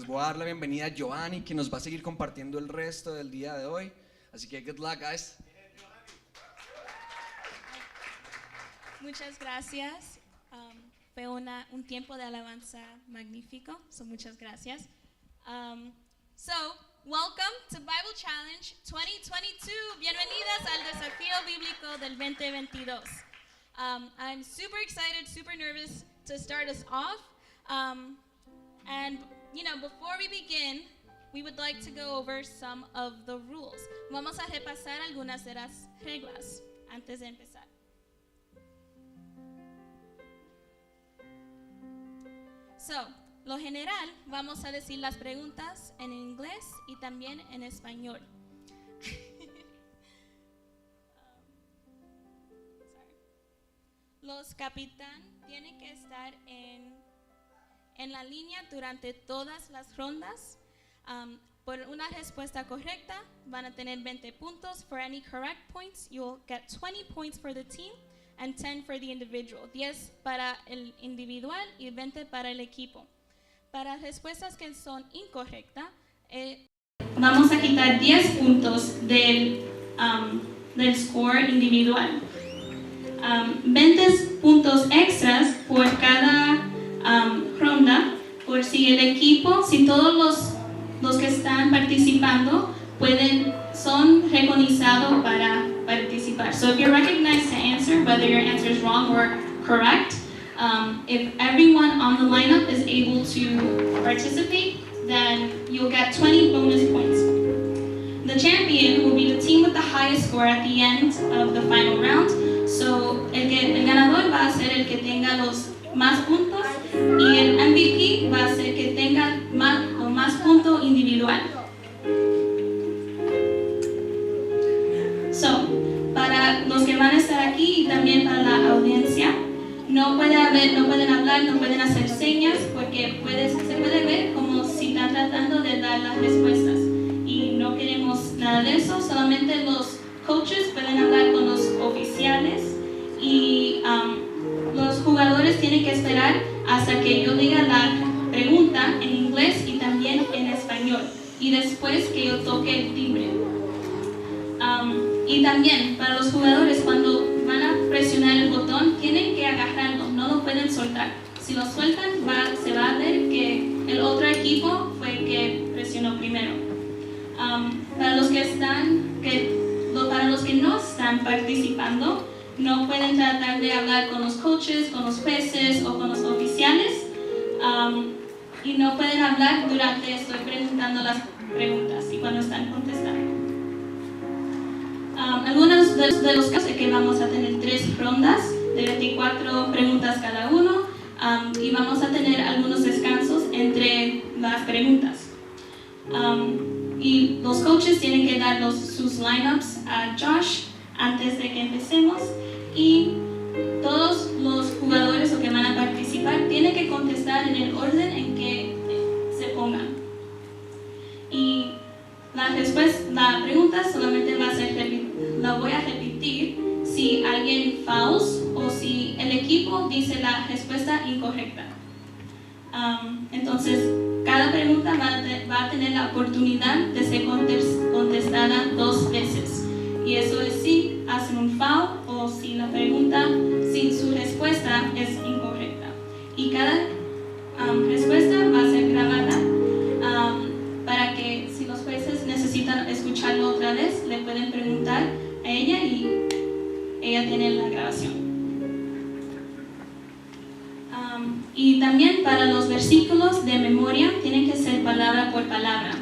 les voy a dar la bienvenida a Giovanni, que nos va a seguir compartiendo el resto del día de hoy. Así que good luck, guys. Muchas gracias. Fue un tiempo de alabanza magnífico, so muchas gracias. Welcome to Bible Challenge 2022. Bienvenidas al desafío bíblico del 2022. I'm super excited, super nervous to start us off. And before we begin, we would like to go over some of the rules. Vamos a repasar algunas de las reglas antes de empezar. Lo general, vamos a decir las preguntas en inglés y también en español. Los capitán tienen que estar en la línea durante todas las rondas. Por una respuesta correcta, van a tener 20 puntos. For any correct points, you'll get 20 points for the team and 10 for the individual. 10 para el individual y 20 para el equipo. Para respuestas que son incorrectas, vamos a quitar 10 puntos del score individual. 20 puntos extras por cada ronda, por si el equipo, si todos los que están participando son reconocidos para participar. So if you're recognized to answer, whether your answer is wrong or correct, if everyone on the lineup is able to participate, then you'll get 20 bonus points. The champion will be the team with the highest score at the end of the final round. So el ganador va a ser el que tenga los más puntos y el MVP va a ser el que tenga los más puntos individual. Para los que van a estar aquí y también para la audiencia, no pueden hablar, no pueden hacer señas porque se puede ver como si están tratando de dar las respuestas y no queremos nada de eso. Solamente los coaches pueden hablar con los oficiales y los jugadores tienen que esperar hasta que yo diga la pregunta en inglés y también en español y después que yo toque el timbre. Y también para los jugadores, cuando van a presionar el botón, tienen que agarrarlo, no lo pueden soltar. Si lo sueltan, se va a ver que el otro equipo fue el que presionó primero. Para los que no están participando, no pueden tratar de hablar con los coaches, con los jueces o con los oficiales. Y no pueden hablar durante estoy preguntando las preguntas y cuando están contestando. Algunos de los casos es que vamos a tener 3 rondas de 24 preguntas cada uno y vamos a tener algunos descansos entre las preguntas. Y los coaches tienen que dar sus lineups a Josh antes de que empecemos y todos los jugadores que van a participar tienen que contestar en el orden en que se pongan. Y la pregunta solamente la voy a repetir si alguien fouls o si el equipo dice la respuesta incorrecta. Entonces, cada pregunta va a tener la oportunidad de ser contestada 2 veces. Y eso es si hacen un foul o si su respuesta es incorrecta. Y cada respuesta va a ser grabada para que si los jueces necesitan escucharlo otra vez, le pueden preguntar a ella y ella tiene la grabación. Y también para los versículos de memoria tienen que ser palabra por palabra.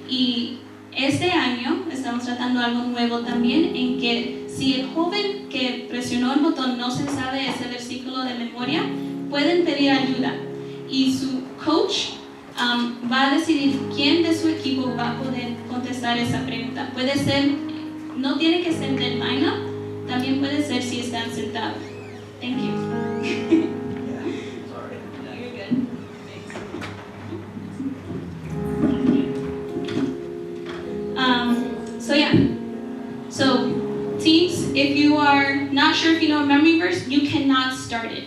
Y este año estamos tratando algo nuevo también, en que si el joven que presionó el botón no se sabe ese versículo de memoria, pueden pedir ayuda. Y su coach va a decidir quién de su equipo va a poder contestar esa pregunta. Puede ser, no tiene que ser del lineup, también puede ser si están sentados. Thank you. So teams, if you are not sure if you know a memory verse, you cannot start it.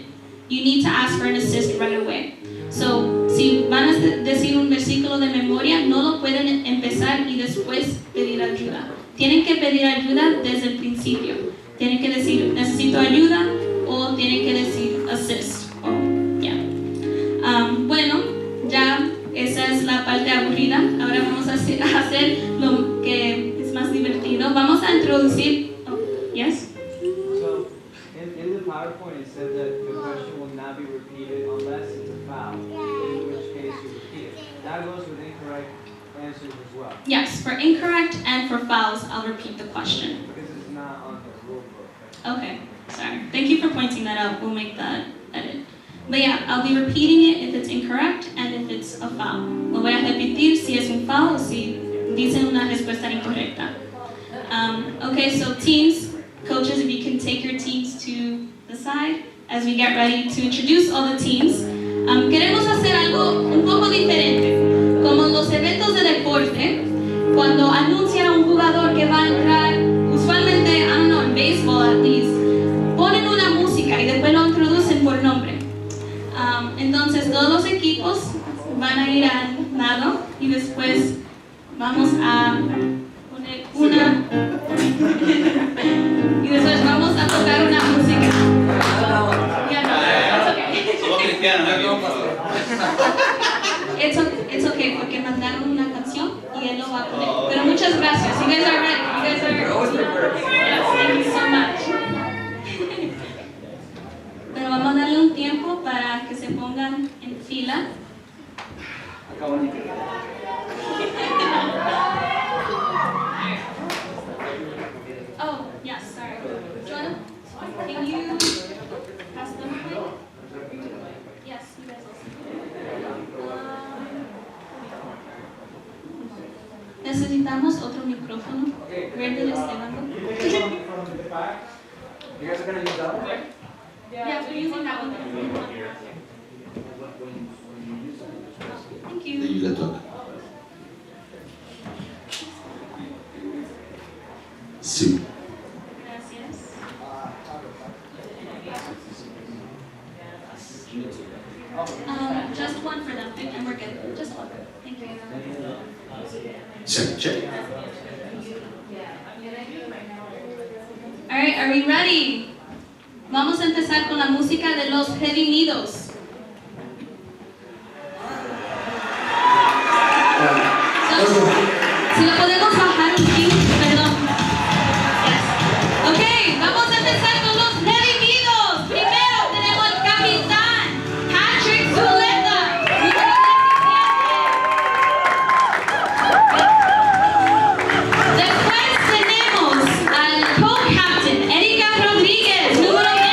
You need to ask for an assist right away. So, si si van a decir un versículo de memoria, no lo pueden empezar y después pedir ayuda. Tienen que pedir ayuda desde el principio. Tienen que decir, necesito ayuda, o tienen que decir, assist. Bueno, ya esa es la parte aburrida. Ahora vamos a hacer lo que es más divertido. Vamos a introducir... Oh, yes? So, in the PowerPoint it said that the question will not be repeated unless it's a foul, in which case you repeat it. That goes with incorrect answers as well. Yes, for incorrect and for fouls, I'll repeat the question. Because it's not on the rule book. Okay, sorry. Thank you for pointing that out. We'll make that edit. But yeah, I'll be repeating it if it's incorrect and if it's a foul. Lo voy a repetir si es un foul o si dicen una respuesta incorrecta. Okay, so teams, coaches, if you can take your teams to the side as we get ready to introduce all the teams. Queremos hacer algo un poco diferente. Como en los eventos de deporte, cuando anuncian a un jugador que va a entrar, usualmente, I don't know, en baseball at least, ponen una música y después lo introducen por nombre. Entonces todos los equipos van a ir al lado y después vamos a poner una y después vamos a tocar una música. Yeah, no, it's okay, porque mandaron una canción y él lo va a poner. Pero muchas gracias. You guys are ready. You guys are yes, thank you so much. Pero vamos a darle un tiempo para que se pongan en fila. Oh, yes, sorry. Jonah, can you pass them a mic? Yes, you guys also. Necesitamos otro micrófono. Where did it stay? From the back. You guys are going to use that one? Yeah, we're using that one. Thank you. You let talk. Sue. Gracias. Just one for them, and we're good. Just one. Thank you. Check. All right, are we ready? Vamos a empezar con la música de los redimidos. Si lo podemos bajar un poquito, perdón. Yes. Ok, vamos a empezar con los redimidos. Primero tenemos al capitán Patrick Zuleta, número 17. Después tenemos al co-captain Erika Rodríguez, número 20.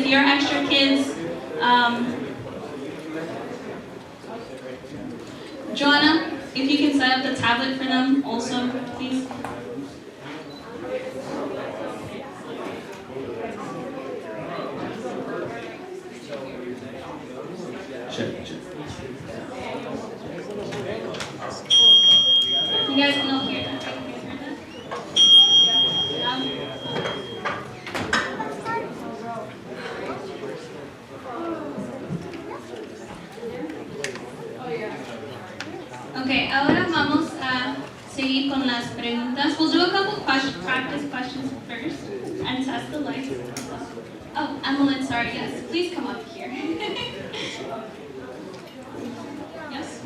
with your extra kids. Joanna, if you can set up the tablet for them also, please. Check. You guys can all hear that, right? You guys heard that? Okay, ahora vamos a seguir con las preguntas. We'll do a couple practice questions first and test the lights. Oh, Emmeline, sorry, yes. Please come up here. Yes?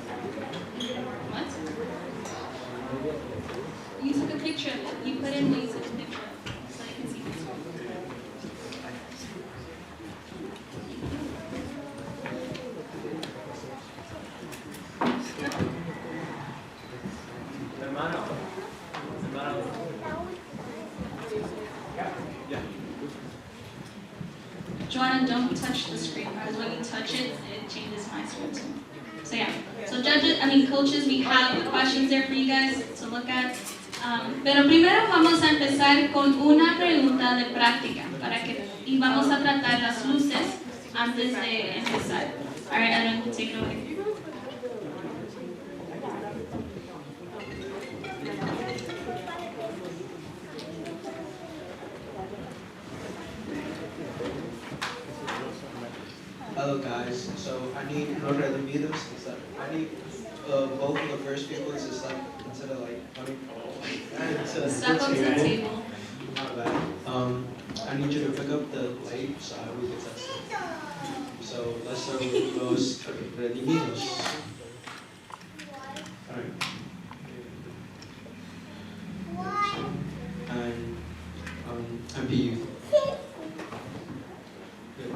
What? You took a picture of it. You put in what you took a picture of so I can see this one. Hermano. Joanna, don't touch the screen because when you touch it, it changes my screen too. So yeah, so coaches, we have questions there for you guys to look at. Pero primero vamos a empezar con una pregunta de práctica y vamos a tratar las luces antes de empezar. Alright, Adam, take it away. Hello guys, so I need Los Redimidos. I need both of the first people to step instead of like coming Step up to the table. Not bad. I need you to pick up the light so we can test it. So let's start with Los Redimidos. Alright. And MPU. Good.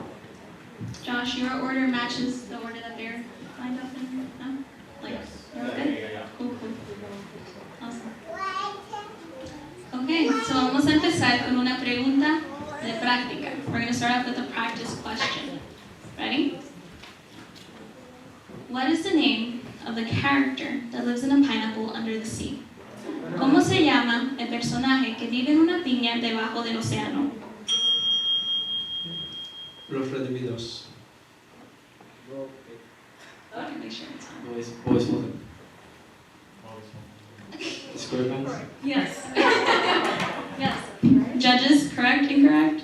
Josh, your order matches the order that they're lined up in? No? Like, you're okay? Cool. Awesome. Okay, so vamos a empezar con una pregunta de práctica. We're going to start off with a practice question. Ready? What is the name of the character that lives in a pineapple under the sea? ¿Cómo se llama el personaje que vive en una piña debajo del océano? Los Redimidos. Okay, make sure it's on. Boys Smoking. SquarePants. Yes. Yes. Judges, correct, incorrect?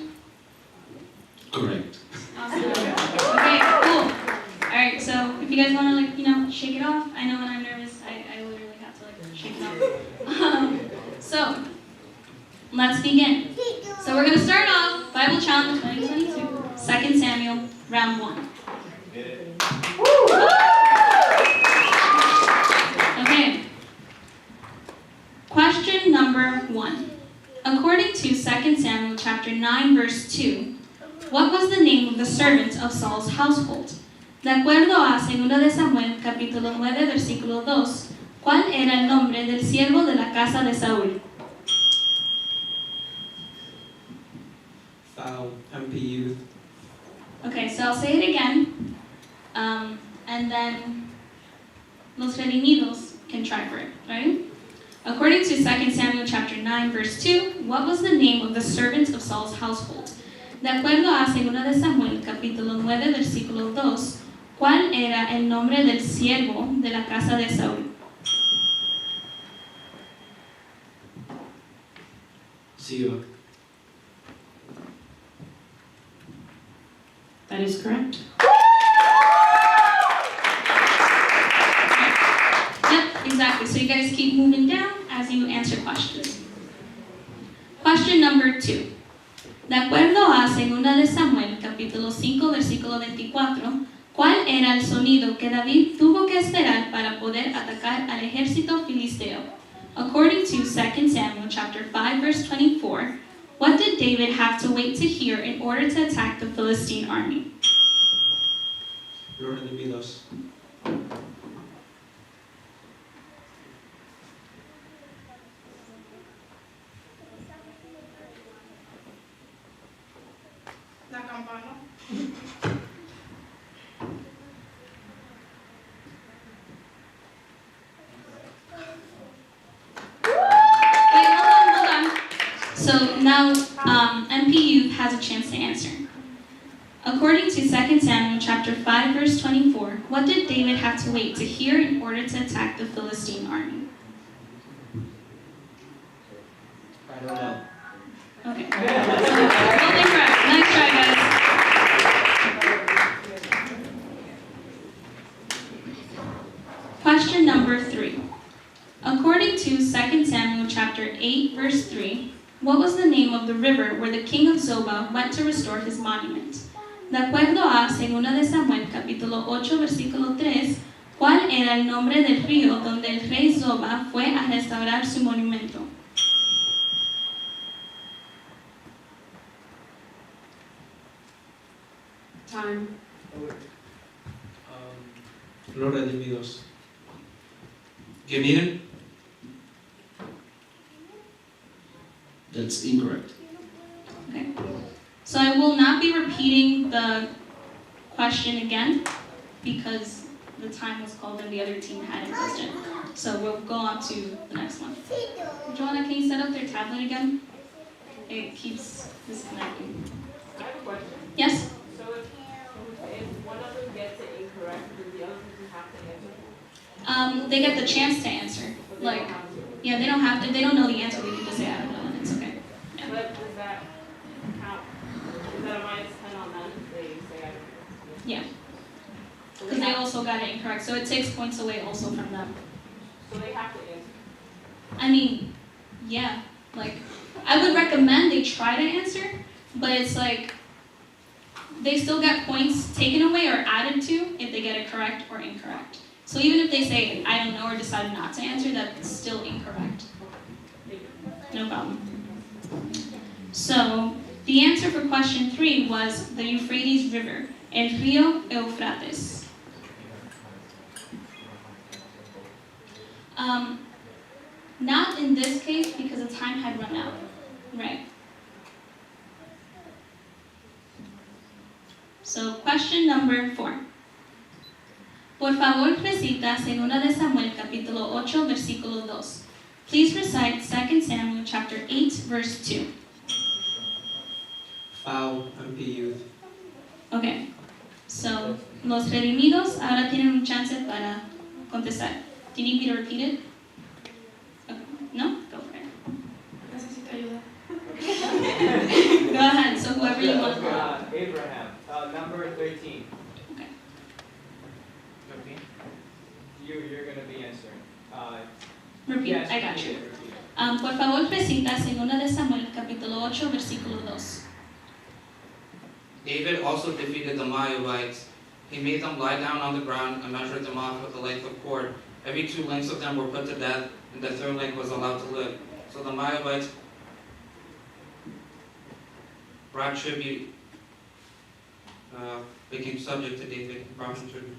Correct. Awesome. Okay, cool. Alright, so if you guys want to, shake it off, I know when I'm nervous, I literally have to, shake it off. So, let's begin. So we're going to start off Bible Challenge 2022, 2 Samuel, round 1. Okay. Question number 1. According to 2 Samuel chapter 9, verse 2, what was the name of the servant of Saul's household? De acuerdo a 2 de Samuel capítulo 9, versículo 2, ¿cuál era el nombre del siervo de la casa de Saúl? Foul. MPU. Okay, so I'll say it again, and then Los Redimidos can try for it, right? According to 2 Samuel chapter 9, verse 2, what was the name of the servant of Saul's household? De acuerdo a 2 de Samuel capítulo 9, versículo 2, ¿cuál era el nombre del siervo de la casa de Saúl? Siva. That is correct. Yep, exactly. So you guys keep moving down as you answer questions. Question number 2. De acuerdo a 2 de Samuel, capítulo 5, versículo 24, ¿cuál era el sonido que David tuvo que esperar para poder atacar al ejército filisteo? According to 2 Samuel chapter 5, verse 24, what did David have to wait to hear in order to attack the Philistine army? Los Redimidos. La campana. Wait, hold on. So now MPU has a chance to answer. According to 2 Samuel chapter 5, verse 24, what did David have to wait to hear in order to attack the Philistine army? I don't know. Okay. Well, incorrect. Nice try, guys. Question number 3. According to 2 Samuel chapter 8, verse 3, what was the name of the river where the king of Zobah went to restore his monument? De acuerdo a 2 de Samuel capítulo 8, versículo 3, ¿cuál era el nombre del río donde el rey Zobah fue a restaurar su monumento? Time. Los redimidos. Give me it. That's incorrect. Okay. So I will not be repeating the question again because the time was called and the other team hadn't buzzed in. So we'll go on to the next one. Joanna, can you set up their tablet again? It keeps disconnecting. I have a question. Yes? So if one of them gets it incorrect, does the other person have to answer? They get the chance to answer. But they Like, don't have to. yeah, they don't have to. They don't know the answer. They can just say I don't know, and it's okay. Yeah. But does that count? Is that a -10 on them if they say I don't know? Yeah. So Because they also got it incorrect, so it takes points away also from them. so they have to answer. I mean, yeah, like, I would recommend they try to answer, but it's like, they still get points taken away or added to if they get it correct or incorrect. So even if they say, I don't know, or decide not to answer, that's still incorrect. No problem. So, the answer for question 3 was the Euphrates River, el río Eufrates. Not in this case because the time had run out, right? So, question number 4. Por favor, recita 2 de Samuel capítulo 8, versículo 2. Please recite 2 Samuel chapter 8, verse 2. Foul, MP Youth. Okay. So, los redimidos ahora tienen un chance para contestar. Do you need me to repeat it? Okay. No? Go for it. Necesito ayuda. Go ahead. So, whoever you want to go. Abraham, number 13. Okay. You're going to be answering. Repeat. Yes, I got repeat you. it, repeat it. Por favor, recita 2 de Samuel capítulo 8, versículo 2. David also defeated the Moabites. He made them lie down on the ground and measured them off with a length of cord. Every 2 lengths of them were put to death, and the 3rd length was allowed to live. So the Moabites brought tribute, became subject to David and brought him tribute.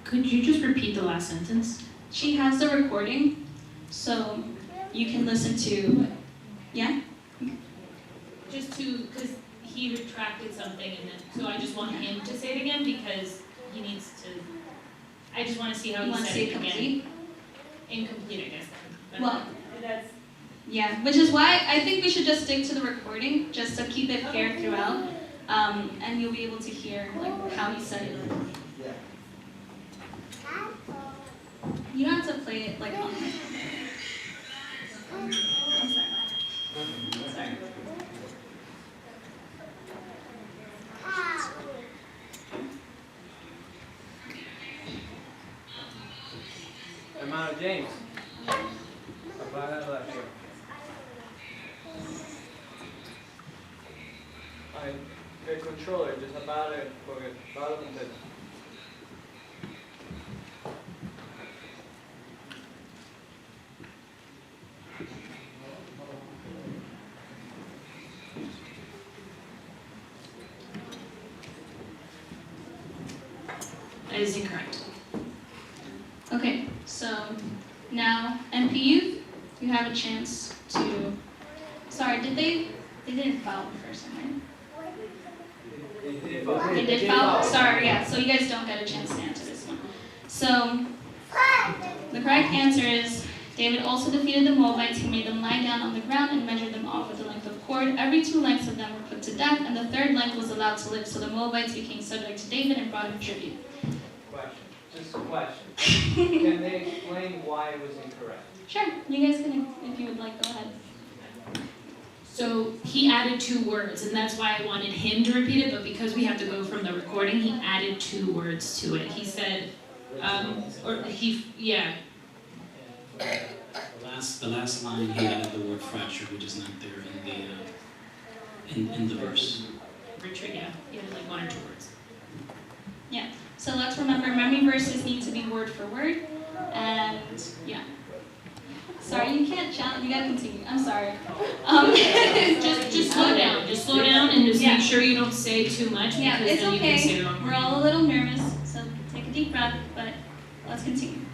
Could you just repeat the last sentence? She has the recording, so you can listen to, yeah? Just to, because he retracted something, and then, so I just want him to say it again because he needs to. I just want to see how You he want to said see it it again. complete? Incomplete, I guess. Then. Well, That's yeah, which is why I think we should just stick to the recording, just to keep it fair throughout, and you'll be able to hear like how he said it. You don't have to play it like on. I'm sorry. Sorry. Hermano James. Apaga la acción. Ay, el controller, just apaga it, porque apaga la pantalla. That is incorrect. Okay, so now NPU, you have a chance to. Sorry, they didn't foul the first time, right? They did foul. Sorry, yeah. So you guys don't get a chance to answer this one. So the correct answer is David also defeated the Moabites. He made them lie down on the ground and measured them off with a length of cord. Every 2 lengths of them were put to death, and the third length was allowed to live. So the Moabites became subject to David and brought him tribute. Question, just a question. Can they explain why it was incorrect? Sure, you guys can, if you would like, go ahead. So he added 2 words, and that's why I wanted him to repeat it, but because we have to go from the recording, he added 2 words to it. He said, yeah. The last line he added the word fracture, which is not there in the verse. Retreat, yeah. He added like 1 or 2 words. So let's remember, memory verses need to be word for word, and yeah. Sorry, you can't challenge, you gotta continue, I'm sorry. Just slow down. Just slow down and just make sure you don't say too much, Yeah, because it's then you can say okay, the wrong we're word. all a little nervous, so take a deep breath, but let's continue.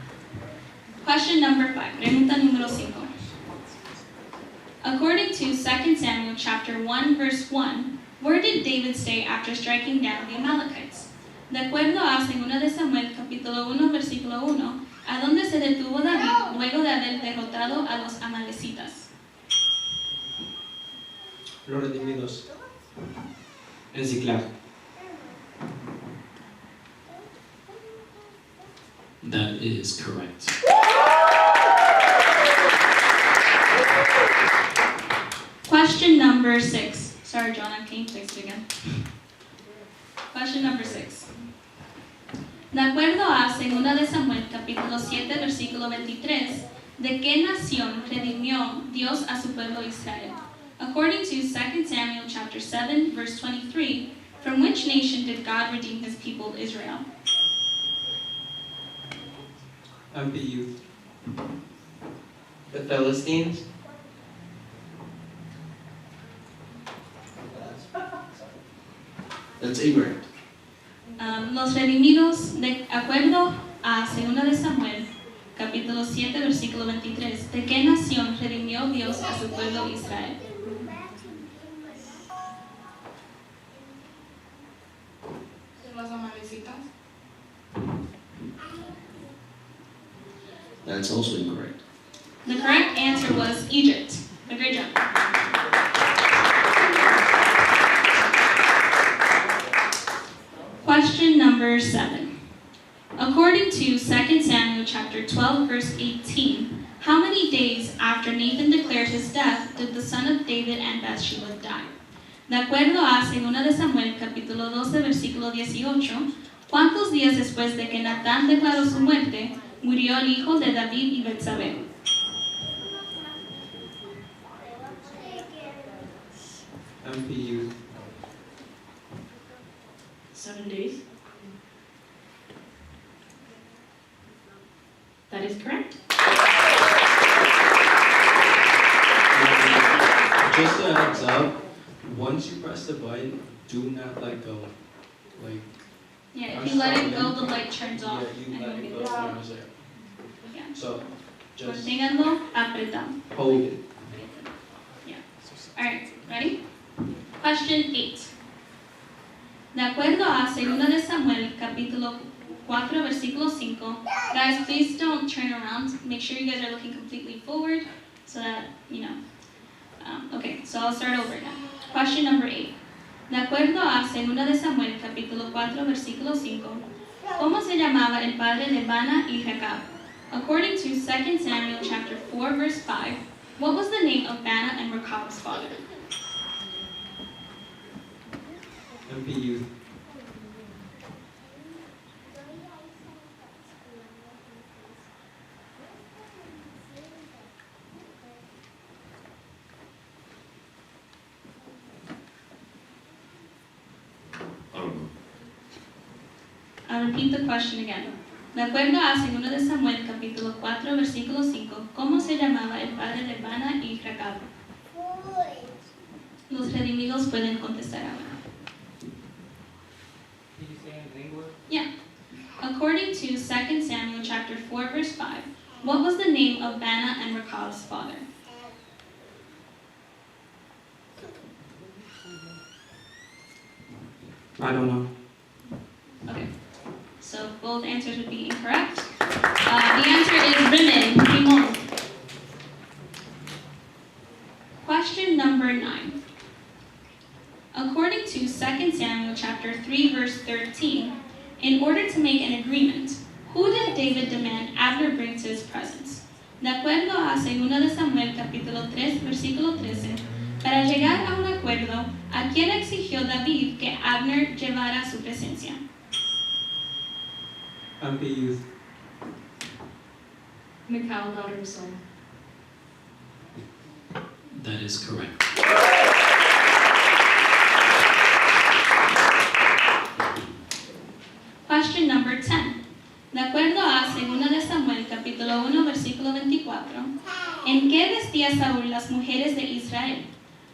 Question number 5, pregunta número 5. According to 2 Samuel chapter 1 verse 1, where did David stay after striking down the Amalekites? De acuerdo a 2 de Samuel capítulo 1 versículo 1, ¿a dónde se detuvo David luego de haber derrotado a los amalecitas? Los redimidos. En Ziklag. That is correct. Question number 6. Sorry, Jonah, can you fix it again? Question number 6. De acuerdo a 2 de Samuel, capítulo 7, versículo 23, ¿de qué nación redimió Dios a su pueblo Israel? According to 2 Samuel chapter 7, verse 23, from which nation did God redeem his people Israel? MPU. The Philistines? That's incorrect. Los redimidos, de acuerdo a 2 de Samuel, capítulo 7, versículo 23, ¿de qué nación redimió Dios a su pueblo Israel? ¿De los amalecitas? That's also incorrect. The correct answer was Egypt. A great job. Question number 7. According to 2 Samuel chapter 12, verse 18, how many days after Nathan declared his death did the son of David and Bathsheba die? De acuerdo a 2 de Samuel capítulo 12, versículo 18, ¿cuántos días después de que Natán declaró su muerte, murió el hijo de David y Betsabé? MPU. 7 days. That is correct. Just a heads up, once you press the button, do not let go. Like, Yeah, if you let it go, the light turns off. yeah, you and let you'll it get go this. when it was there. Yeah. So, just Manténganlo apretado. hold it. Yeah. Alright, ready? Question 8. De acuerdo a 2 de Samuel, capítulo 4, versículo 5. Guys, please don't turn around. Make sure you guys are looking completely forward so that, you know. Okay, so I'll start over now. Question number 8. De acuerdo a 2 de Samuel, capítulo 4, versículo 5. ¿Cómo se llamaba el padre de Bana y Recab? According to 2 Samuel chapter 4, verse 5, what was the name of Bana and Rechab's father? MPU. I'll repeat the question again. De acuerdo a 2 de Samuel, capítulo 4, versículo 5, ¿cómo se llamaba el padre de Bana y Recab? Los redimidos pueden contestar ahora. Can you say it in English? Yeah. to 2 Samuel chapter 4, verse 5, what was the name of Baana and Rechab's father? I don't know. Okay, so both answers would be incorrect. The answer is Rimon. Question number 9. According to 2 Samuel chapter 3, verse 13, in order to make an agreement, who did David demand Abner bring to his presence? De acuerdo a 2 de Samuel capítulo 3, versículo 13, para llegar a un acuerdo, ¿a quién exigió David que Abner llevara a su presencia? MP Youth. Michal, daughter of Saul. That is correct. Question number 10. De acuerdo a 2 de Samuel capítulo 1 versículo 24, ¿en qué vestía Saúl las mujeres de Israel?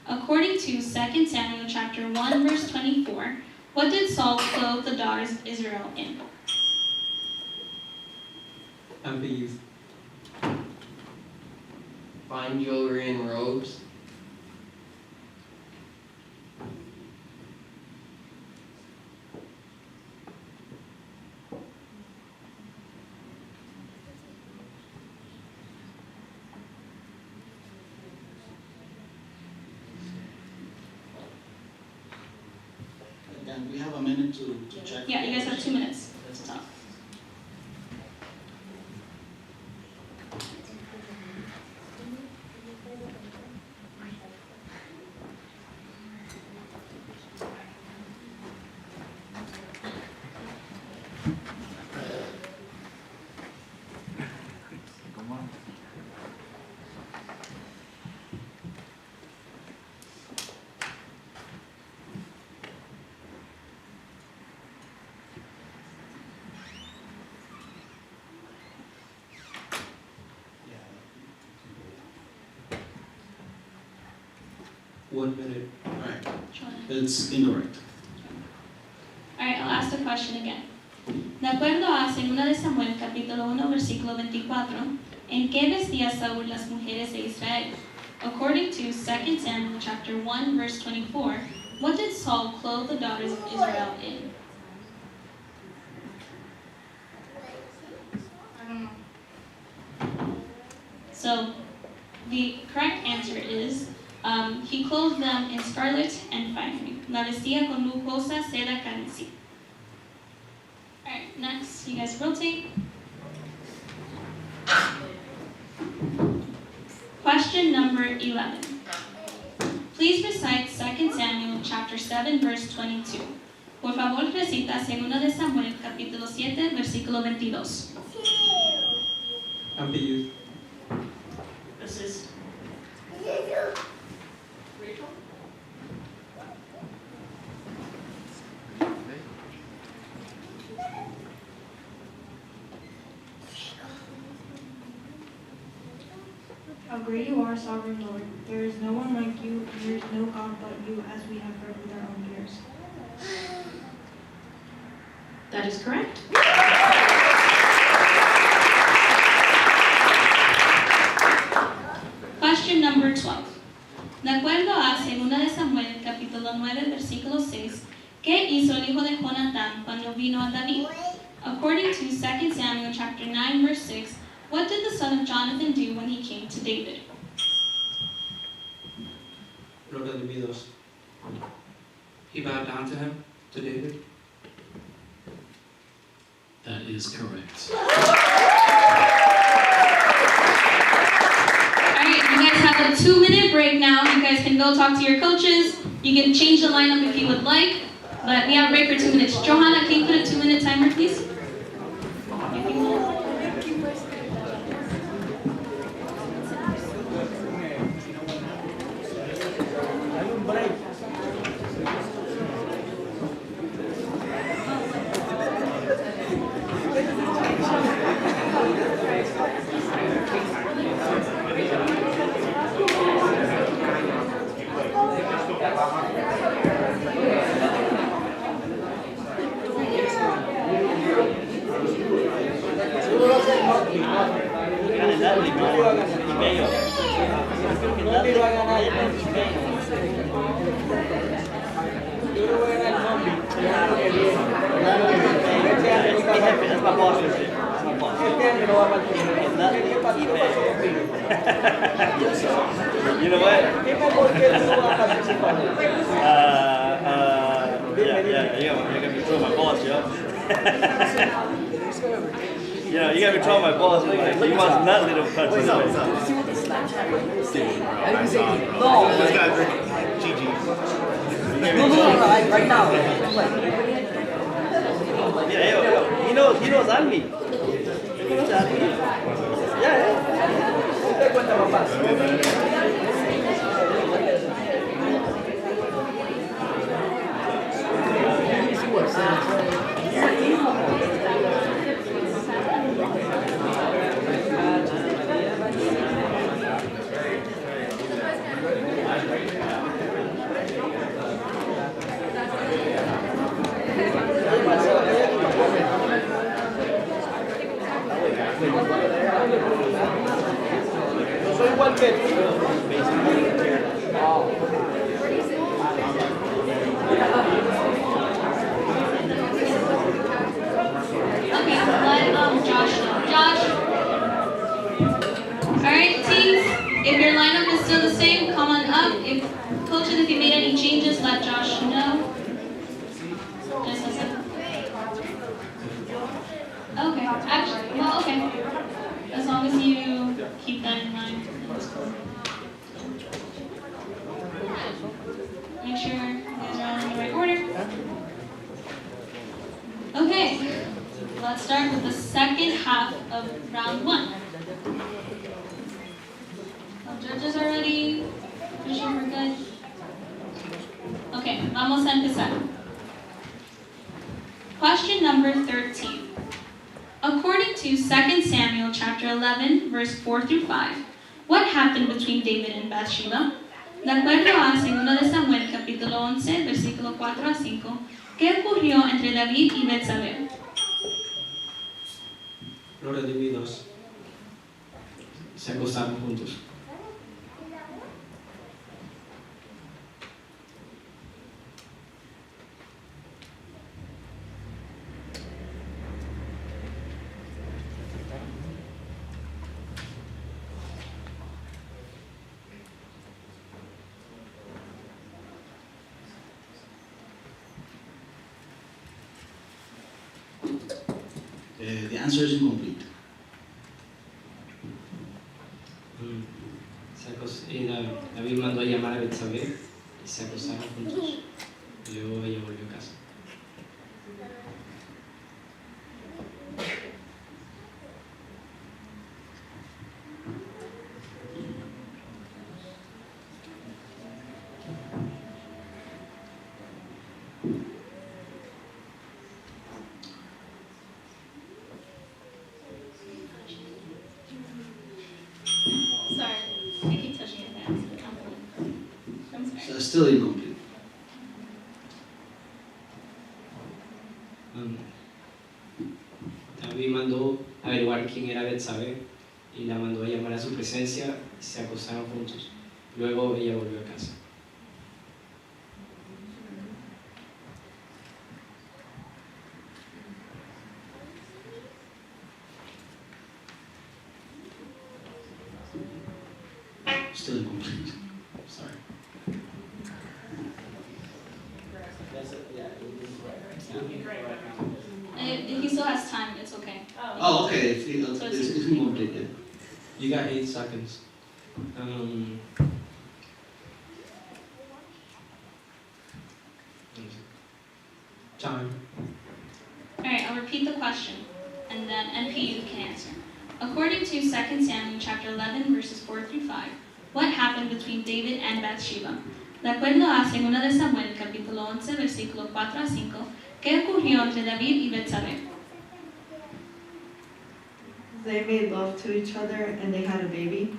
According to 2 Samuel chapter 1 verse 24, what did Saul clothe the daughters of Israel in? MP Youth. Fine jewelry and robes. Again, we have a minute to check. Yeah, you guys have 2 minutes to talk. One minute. Alright, Sean. it's incorrect. Alright, I'll ask the question again. De acuerdo a 2 de Samuel capítulo 1 versículo 24, ¿en qué vestía Saúl las mujeres de Israel? According to 2 Samuel chapter 1 verse 24, what did Saul clothe the daughters of Israel in? I don't know. So the correct answer is he clothed them in scarlet and finery. La vestía con lujosa seda carmesí. Alright, next, you guys rotate. Question number 11. Please recite 2 Samuel chapter 7 verse 22. Por favor, recita 2 de Samuel capítulo 7 versículo 22. MP Youth. Assist. Rachel? How great you are, sovereign Lord. There is no one like you, and there is no God but you, as we have heard with our own ears. That is correct. Question number 12. De acuerdo a 2 de Samuel, capítulo 9, versículo 6, ¿qué hizo el hijo de Jonatán cuando vino a David? According to 2 Samuel chapter 9, verse 6, what did the son of Jonathan do when he came to David? Los redimidos. He bowed down to him, to David. That is correct. Alright, you guys have a 2-minute break now. You guys can go talk to your coaches. You can change the lineup if you would like, but we have a break for 2 minutes. Johanna, can you put a 2-minute timer, please? no va a mantener You know what? Dime por qué tú no vas a participar. You gotta be trolling my boss, yo. You gotta be trolling my boss. Like, he wants nothing to participate. No. This guy's drinking GG's. Right now. Yeah, he knows I'm me. Te cuenta, papá. Yo soy igual que tú. Okay, let Josh know. Josh. Alright, teams, if your lineup is still the same, come on up. If coaches, if you made any changes, let Josh know. Just a second. Okay, actually, well, okay. As long as you keep that in mind. That's cool. Make sure you guys are all in the right order. Okay, let's start with the second half of round one. Our judges are ready. Pretty sure we're good. Okay, vamos a empezar. Question number 13. According to 2 Samuel chapter 11, verse 4 through 5, what happened between David and Bathsheba? De acuerdo a 2 de Samuel capítulo 11, versículo 4 a 5, ¿qué ocurrió entre David y Betsabé? Los redimidos. Se acostaron juntos. The answer is incomplete. David mandó a llamar a Betsabé y se acostaron juntos. Y luego ella volvió a casa. Sorry, I keep touching your hands. I'm sorry. So still incomplete. David mandó a averiguar quién era Betsabé y la mandó a llamar a su presencia y se acostaron juntos. Luego ella volvió a casa. Still incomplete. Sorry. If he still has time, it's okay. Oh, okay. It's incomplete. Yeah. You got 8 seconds. Time. Alright, I'll repeat the question, and then NP you can answer. According to 2 Samuel chapter 11, verses 4 through 5, what happened between David and Bathsheba? De acuerdo a 2 de Samuel, capítulo 11, versículo 4 a 5, ¿qué ocurrió entre David y Betsabé? They made love to each other and they had a baby.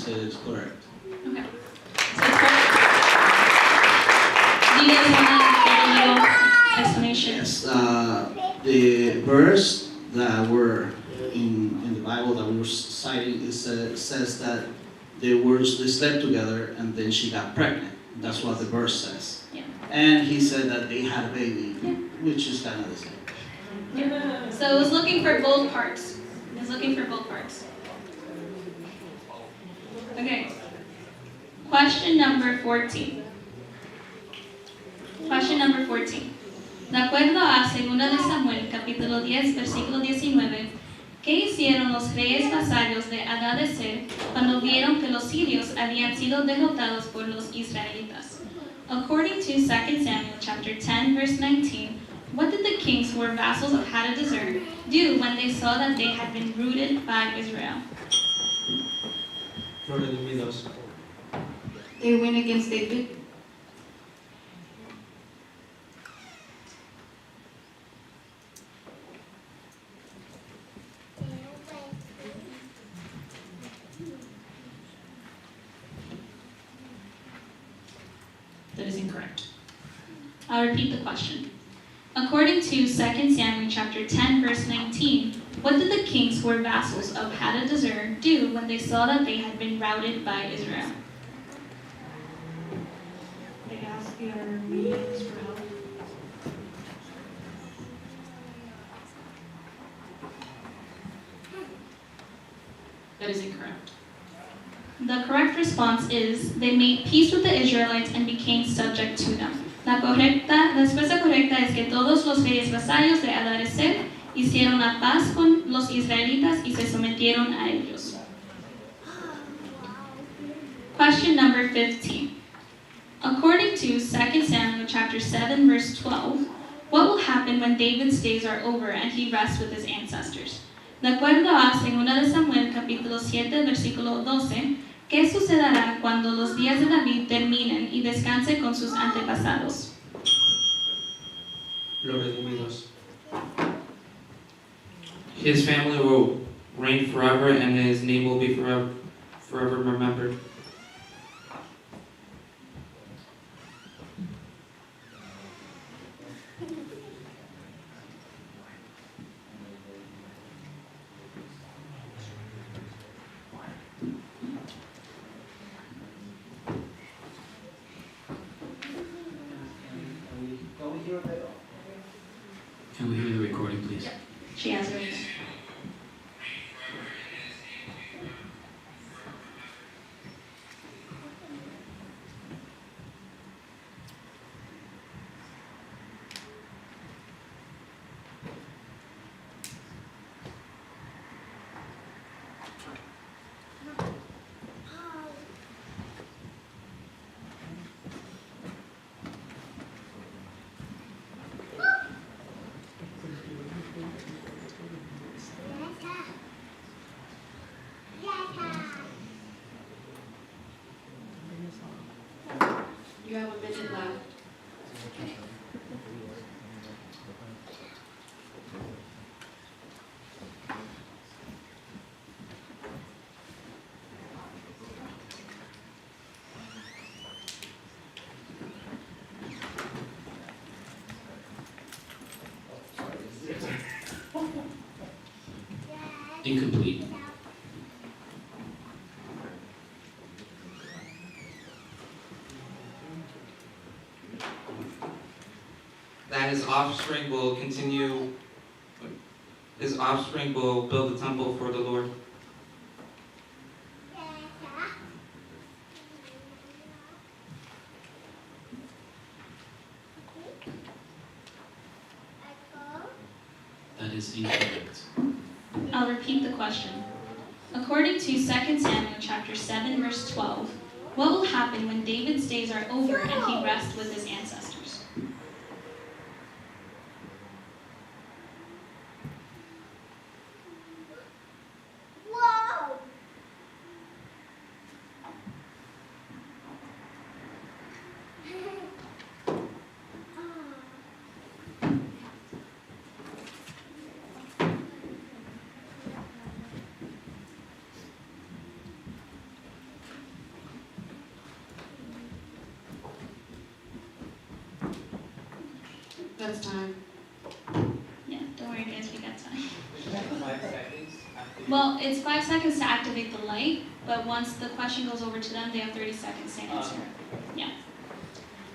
said it's correct. Okay. So correct. Do you guys want to get a little explanation? Yes, the verse that were in the Bible that we were citing says that they slept together and then she got pregnant. That's what the verse says. Yeah. And he said that they had a baby, Yeah. which is kind of the same. Yeah. So it was looking for both parts. It was looking for both parts. Okay. Question number 14. Question number 14. De acuerdo a 2 de Samuel, capítulo 10, versículo 19, ¿qué hicieron los reyes vasallos de Hadadezer cuando vieron que los sirios habían sido derrotados por los israelitas? According to 2 Samuel chapter 10, verse 19, what did the kings who were vassals of Hadadezer do when they saw that they had been routed by Israel? Los redimidos. They went against David. That is incorrect. I'll repeat the question. According to 2 Samuel chapter 10, verse 19, what did the kings who were vassals of Hadadezer do when they saw that they had been routed by Israel? They asked the Arameans for help. That is incorrect. The correct response is they made peace with the Israelites and became subject to them. La respuesta correcta es que todos los reyes vasallos de Hadadezer hicieron la paz con los israelitas y se sometieron a ellos. Question number 15. According to 2 Samuel chapter 7, verse 12, what will happen when David's days are over and he rests with his ancestors? De acuerdo a 2 de Samuel capítulo 7, versículo 12, ¿qué sucederá cuando los días de David terminen y descanse con sus antepasados? Los redimidos. His family will reign forever, and his name will be forever remembered. Can we hear the recording, please? She has her. You have a minute left. Incomplete. That his offspring will continue, his offspring will build a temple for the Lord. That is incorrect. I'll repeat the question. According to 2 Samuel chapter 7, verse 12, what will happen when David's days are over and he rests with his ancestors? That's time. Yeah, don't worry guys, we got time. 5 seconds. Well, it's 5 seconds to activate the light, but once the question goes over to them, they have 30 seconds to answer. Yeah.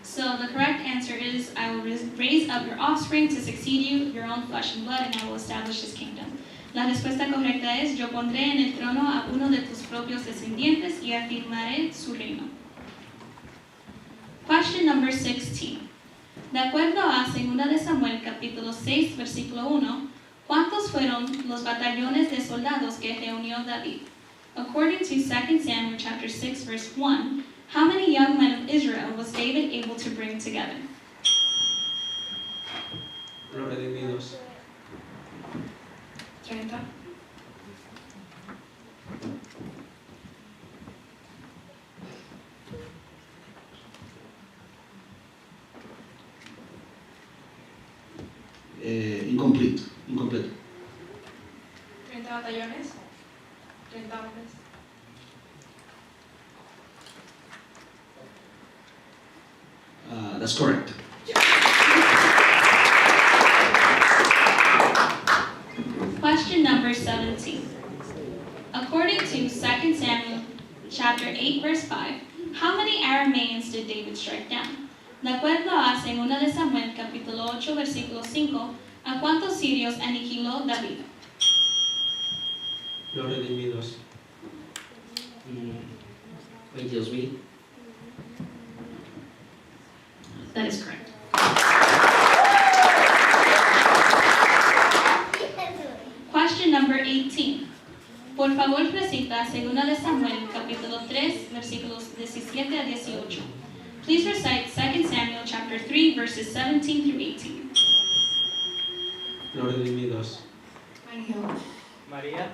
So the correct answer is, I will raise up your offspring to succeed you, your own flesh and blood, and I will establish his kingdom. La respuesta correcta es, yo pondré en el trono a uno de tus propios descendientes y afirmaré su reino. Question number 16. De acuerdo a 2 de Samuel capítulo 6 versículo 1, ¿cuántos fueron los batallones de soldados que reunió David? According to 2 Samuel chapter 6 verse 1, how many young men of Israel was David able to bring together? Los redimidos. 30. Incomplete. 30 batallones. 30 hombres. That's correct. Question number 17. According to 2 Samuel chapter 8 verse 5, how many Arameans did David strike down? De acuerdo a 2 de Samuel capítulo 8 versículo 5, ¿a cuántos sirios aniquiló David? Los redimidos. 22,000. That is correct. Question number 18. Por favor, recita 2 de Samuel, capítulo 3, versículos 17 a 18. Please recite 2 Samuel chapter 3, verses 17 through 18. Los redimidos. María.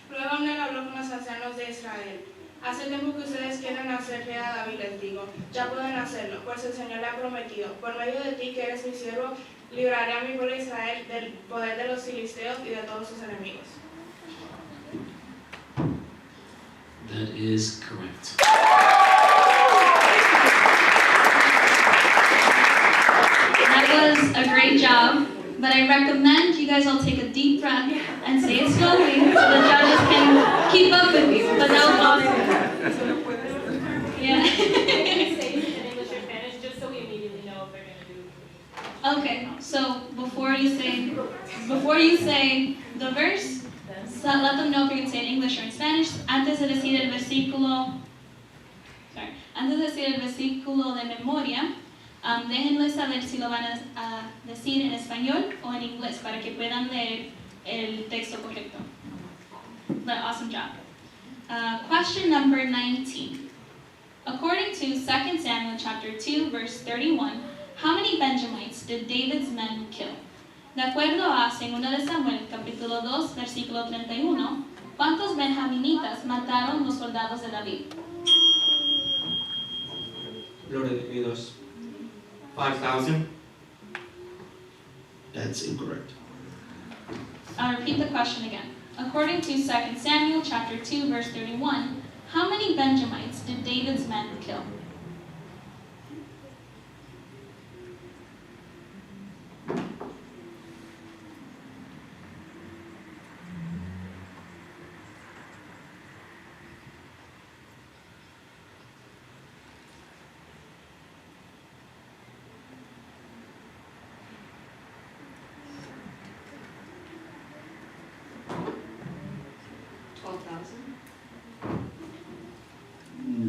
Luego Abner habló con los ancianos de Israel. Hace tiempo que ustedes quieren hacer rey a David, les digo, ya pueden hacerlo, pues el Señor le ha prometido, por medio de ti, que eres mi siervo, libraré a mi pueblo Israel del poder de los filisteos y de todos sus enemigos. That is correct. That was a great job, but I recommend you guys all take a deep breath and say it slowly so the judges can keep up with you. But that was awesome. Yeah. Say it in English or Spanish, just so we immediately know if they're gonna do. Okay, so before you say the verse, so let them know if you can say it in English or in Spanish. Antes de decir el versículo de memoria, déjenles saber si lo van a decir en español o en inglés para que puedan leer el texto correcto. But awesome job. Question number 19. According to 2 Samuel chapter 2, verse 31, how many Benjamites did David's men kill? De acuerdo a 2 de Samuel capítulo 2, versículo 31, ¿cuántos benjaminitas mataron los soldados de David? Los redimidos. 5,000. That's incorrect. I'll repeat the question again. According to 2 Samuel chapter 2, verse 31, how many Benjamites did David's men kill?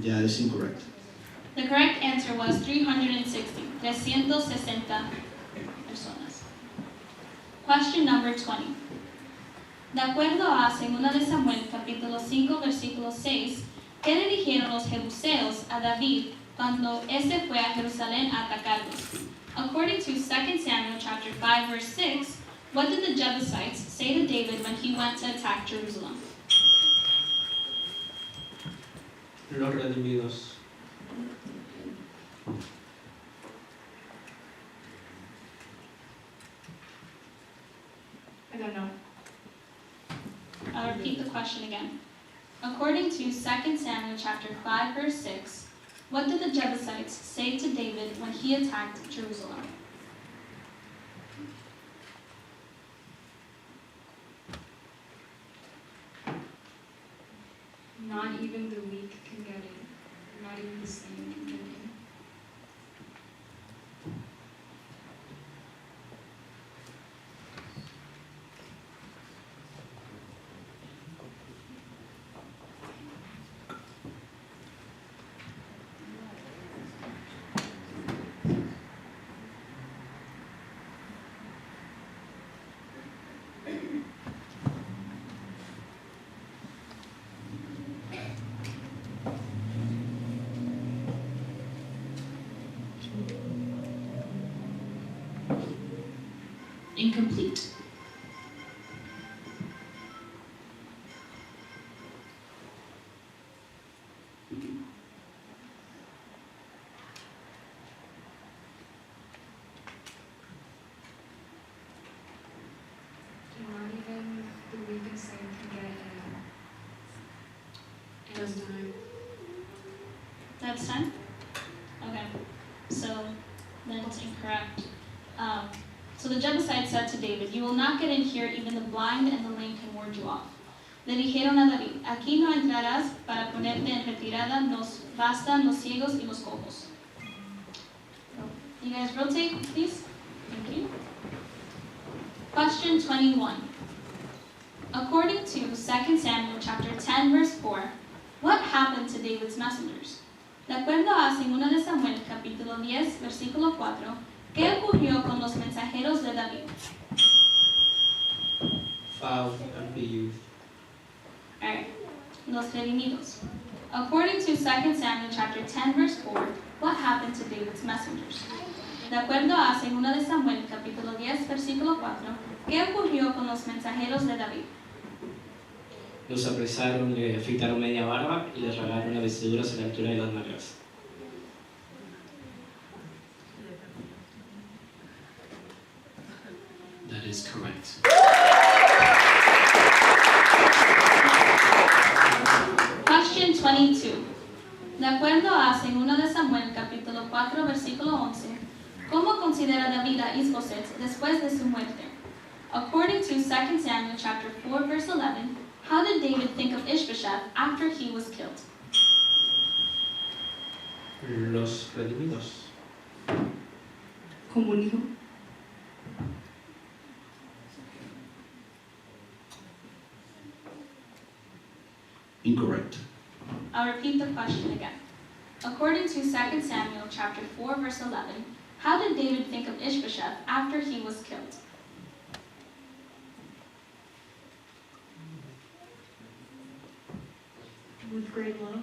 Yeah, it's incorrect. The correct answer was 360 personas. Question number 20. De acuerdo a 2 de Samuel capítulo 5 versículo 6, ¿qué le dijeron los jebuseos a David cuando éste fue a Jerusalén a atacarlos? According to 2 Samuel chapter 5 verse 6, what did the Jebusites say to David when he went to attack Jerusalem? Los redimidos. I don't know. I'll repeat the question again. According to 2 Samuel chapter 5 verse 6, What did the Jebusites say to David when he attacked Jerusalem? Not even the weak can get it. Not even the slain can get it. Incomplete. Not even the weak and slain can get it. That's time. That's 10? Okay, so then it's incorrect. So the Jebusites said to David, "You will not get in here, even the blind and the lame can ward you off." Le dijeron a David, "Aquí no entrarás para ponerte en retirada, nos bastan los ciegos y los cojos." You guys rotate, please. Thank you. Question 21. According to 2 Samuel chapter 10, verse 4, what happened to David's messengers? De acuerdo a 2 de Samuel capítulo 10, versículo 4, ¿qué ocurrió con los mensajeros de David? Foul, MPU. Alright, los redimidos. According to 2 Samuel chapter 10, verse 4, what happened to David's messengers? De acuerdo a 2 de Samuel capítulo 10, versículo 4, ¿qué ocurrió con los mensajeros de David? Los apresaron, le afeitaron media barba y les regalaron las vestiduras a la altura de las nalgas. That is correct. Question 22. De acuerdo a 2 de Samuel capítulo 4, versículo 11, ¿cómo considera David a Isboset después de su muerte? According to 2 Samuel chapter 4, verse 11, how did David think of Ishbosheth after he was killed? Los redimidos. Como un hijo. Incorrect. I'll repeat the question again. According to 2 Samuel chapter 4, verse 11, how did David think of Ishbosheth after he was killed? With great love.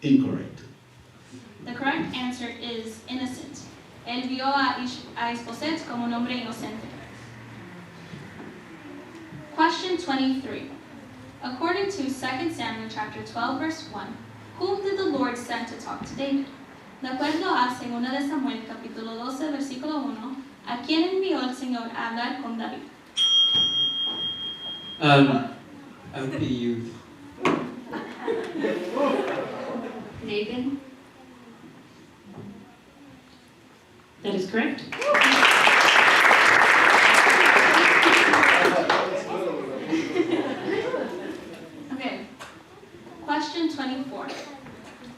Incorrect. The correct answer is innocent. Él vio a Isboset como un hombre inocente. Question 23. According to 2 Samuel chapter 12, verse 1, whom did the Lord send to talk to David? De acuerdo a 2 de Samuel capítulo 12, versículo 1, ¿a quién envió el Señor a hablar con David? MPU. Nathan. That is correct. Okay. Question 24.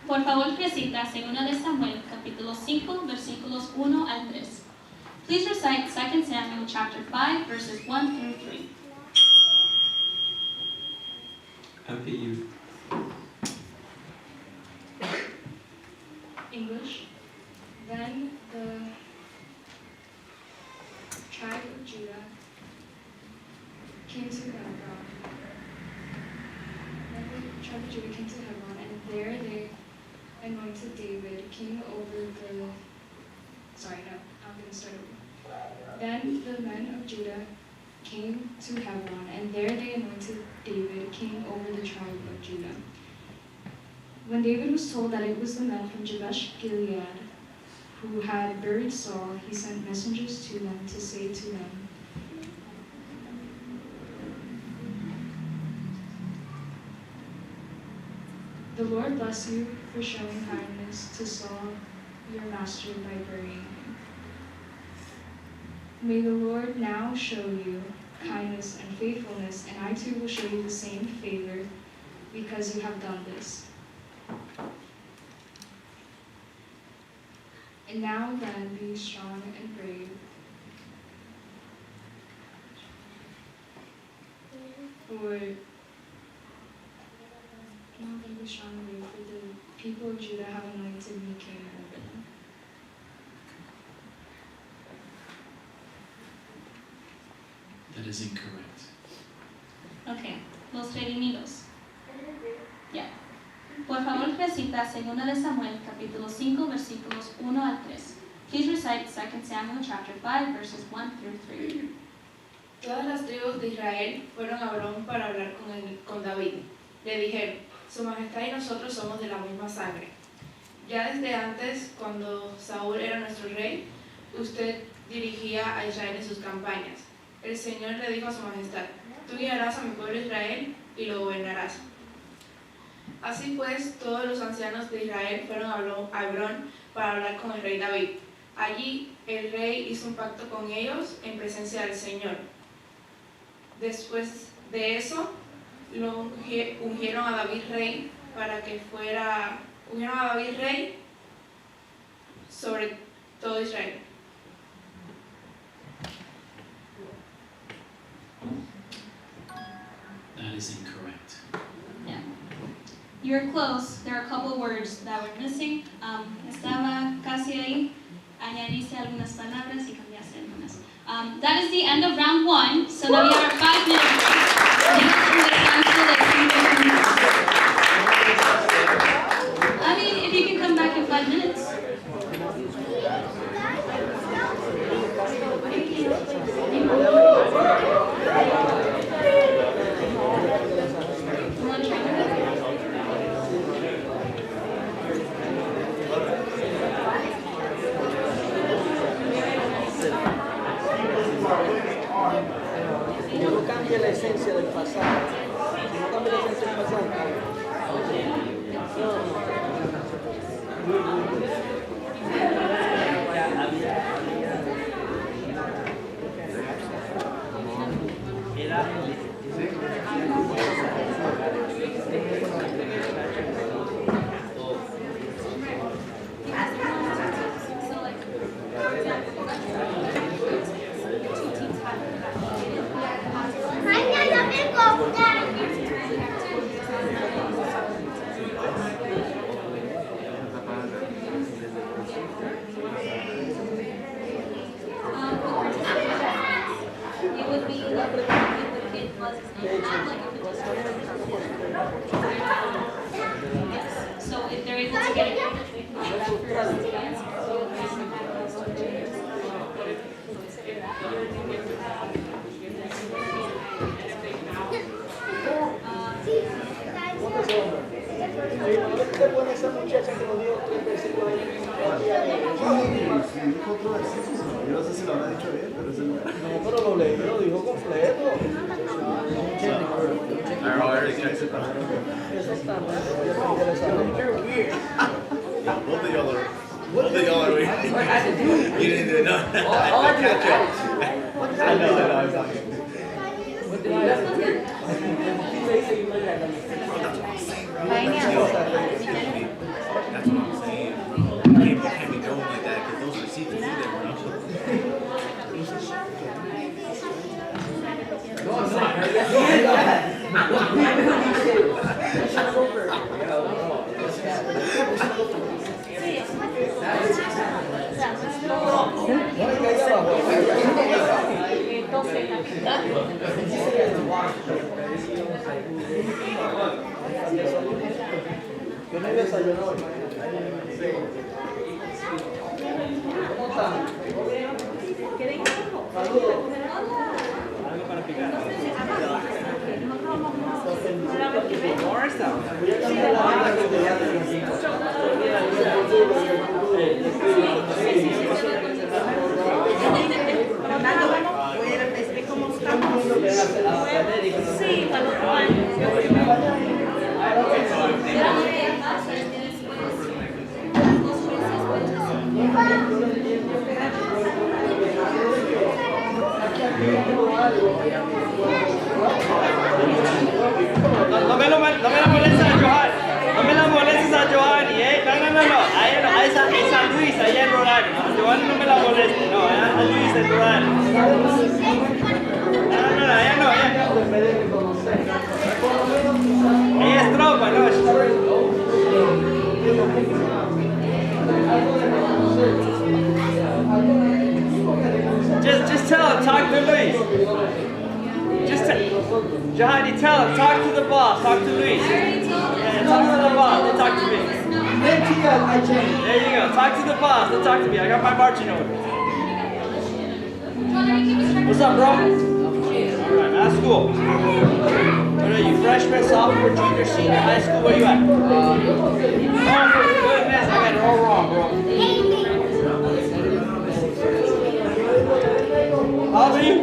Por favor, recita 2 de Samuel, capítulo 5, versículos 1 al 3. Please recite 2 Samuel chapter 5, verses 1 through 3. MPU. English. Then the tribe of Judah came to Hebron. Then the tribe of Judah came to Hebron, and there they anointed David king over the. Sorry, no, I'm going to start over. Then the men of Judah came to Hebron, and there they anointed David king over the tribe of Judah. When David was told that it was the men from Jabesh Gilead who had buried Saul, he sent messengers to them to say to them, The Lord bless you for showing kindness to Saul, your master, by burying him. May the Lord now show you kindness and faithfulness, and I too will show you the same favor because you have done this. And now then, be strong and brave. For now then, be strong and brave, for the people of Judah have anointed me king over them. That is incorrect. Ok, los redimidos. Ya. Por favor, recita 2 de Samuel, capítulo 5, versículos 1 al 3. Please recite 2 Samuel chapter 5, verses 1 through 3. Todas las tribus de Israel fueron a Hebrón para hablar con David. Le dijeron, Su Majestad y nosotros somos de la misma sangre. Ya desde antes, cuando Saúl era nuestro rey, usted dirigía a Israel en sus campañas. El Señor le dijo a Su Majestad, tú guiarás a mi pueblo Israel y lo gobernarás. Así pues, todos los ancianos de Israel fueron a Hebrón para hablar con el rey David. Allí el rey hizo un pacto con ellos en presencia del Señor. Después de eso, lo ungieron a David rey para que fuera, ungieron a David rey sobre todo Israel. That is incorrect. Yeah. You're close. There are a couple words that were missing. Estaba casi ahí. Añadiste algunas palabras y cambiaste algunas. That is the end of round 1. So now we have our 5 minutes. I mean, if you can come back in 5 minutes. No cambia la esencia del pasado. No cambia la esencia del pasado. It would be like if it was not like if it was yes. So if they're able to get it first dance, ¿Qué buena esa muchacha que nos dio 3 versículos ahí? Dijo otro versículo. Yo no sé si lo habrá dicho bien, pero eso no. No, pero lo leí, lo dijo completo. Eso está mal. Both of y'all are weird. You didn't do it. No. I catch up. I know. That's what I'm saying. Can't be going like that because those receipts are there, bro. No, I'm not. Yo no desayuno hoy. ¿Cómo están? Saludos. Algo para picar. Voy a cambiar la banda que te da sí, para los ahí no, es a Luis, allá en Rhode Island. Giovanni no me la moleste, no, a Luis en Rhode Island. No, allá no, allá. Ella es tropa, ¿no? Just tell him, talk to Luis. Jahadi, tell him, talk to the boss, talk to Luis. Yeah, talk to the boss, then talk to me. There you go, talk to the boss, then talk to me. I got my marching orders. What's up, bro? Alright, at school. What are you, freshman, sophomore, junior, senior, high school? Where you at? Oh, good, man. I got it all wrong, bro. How old are you?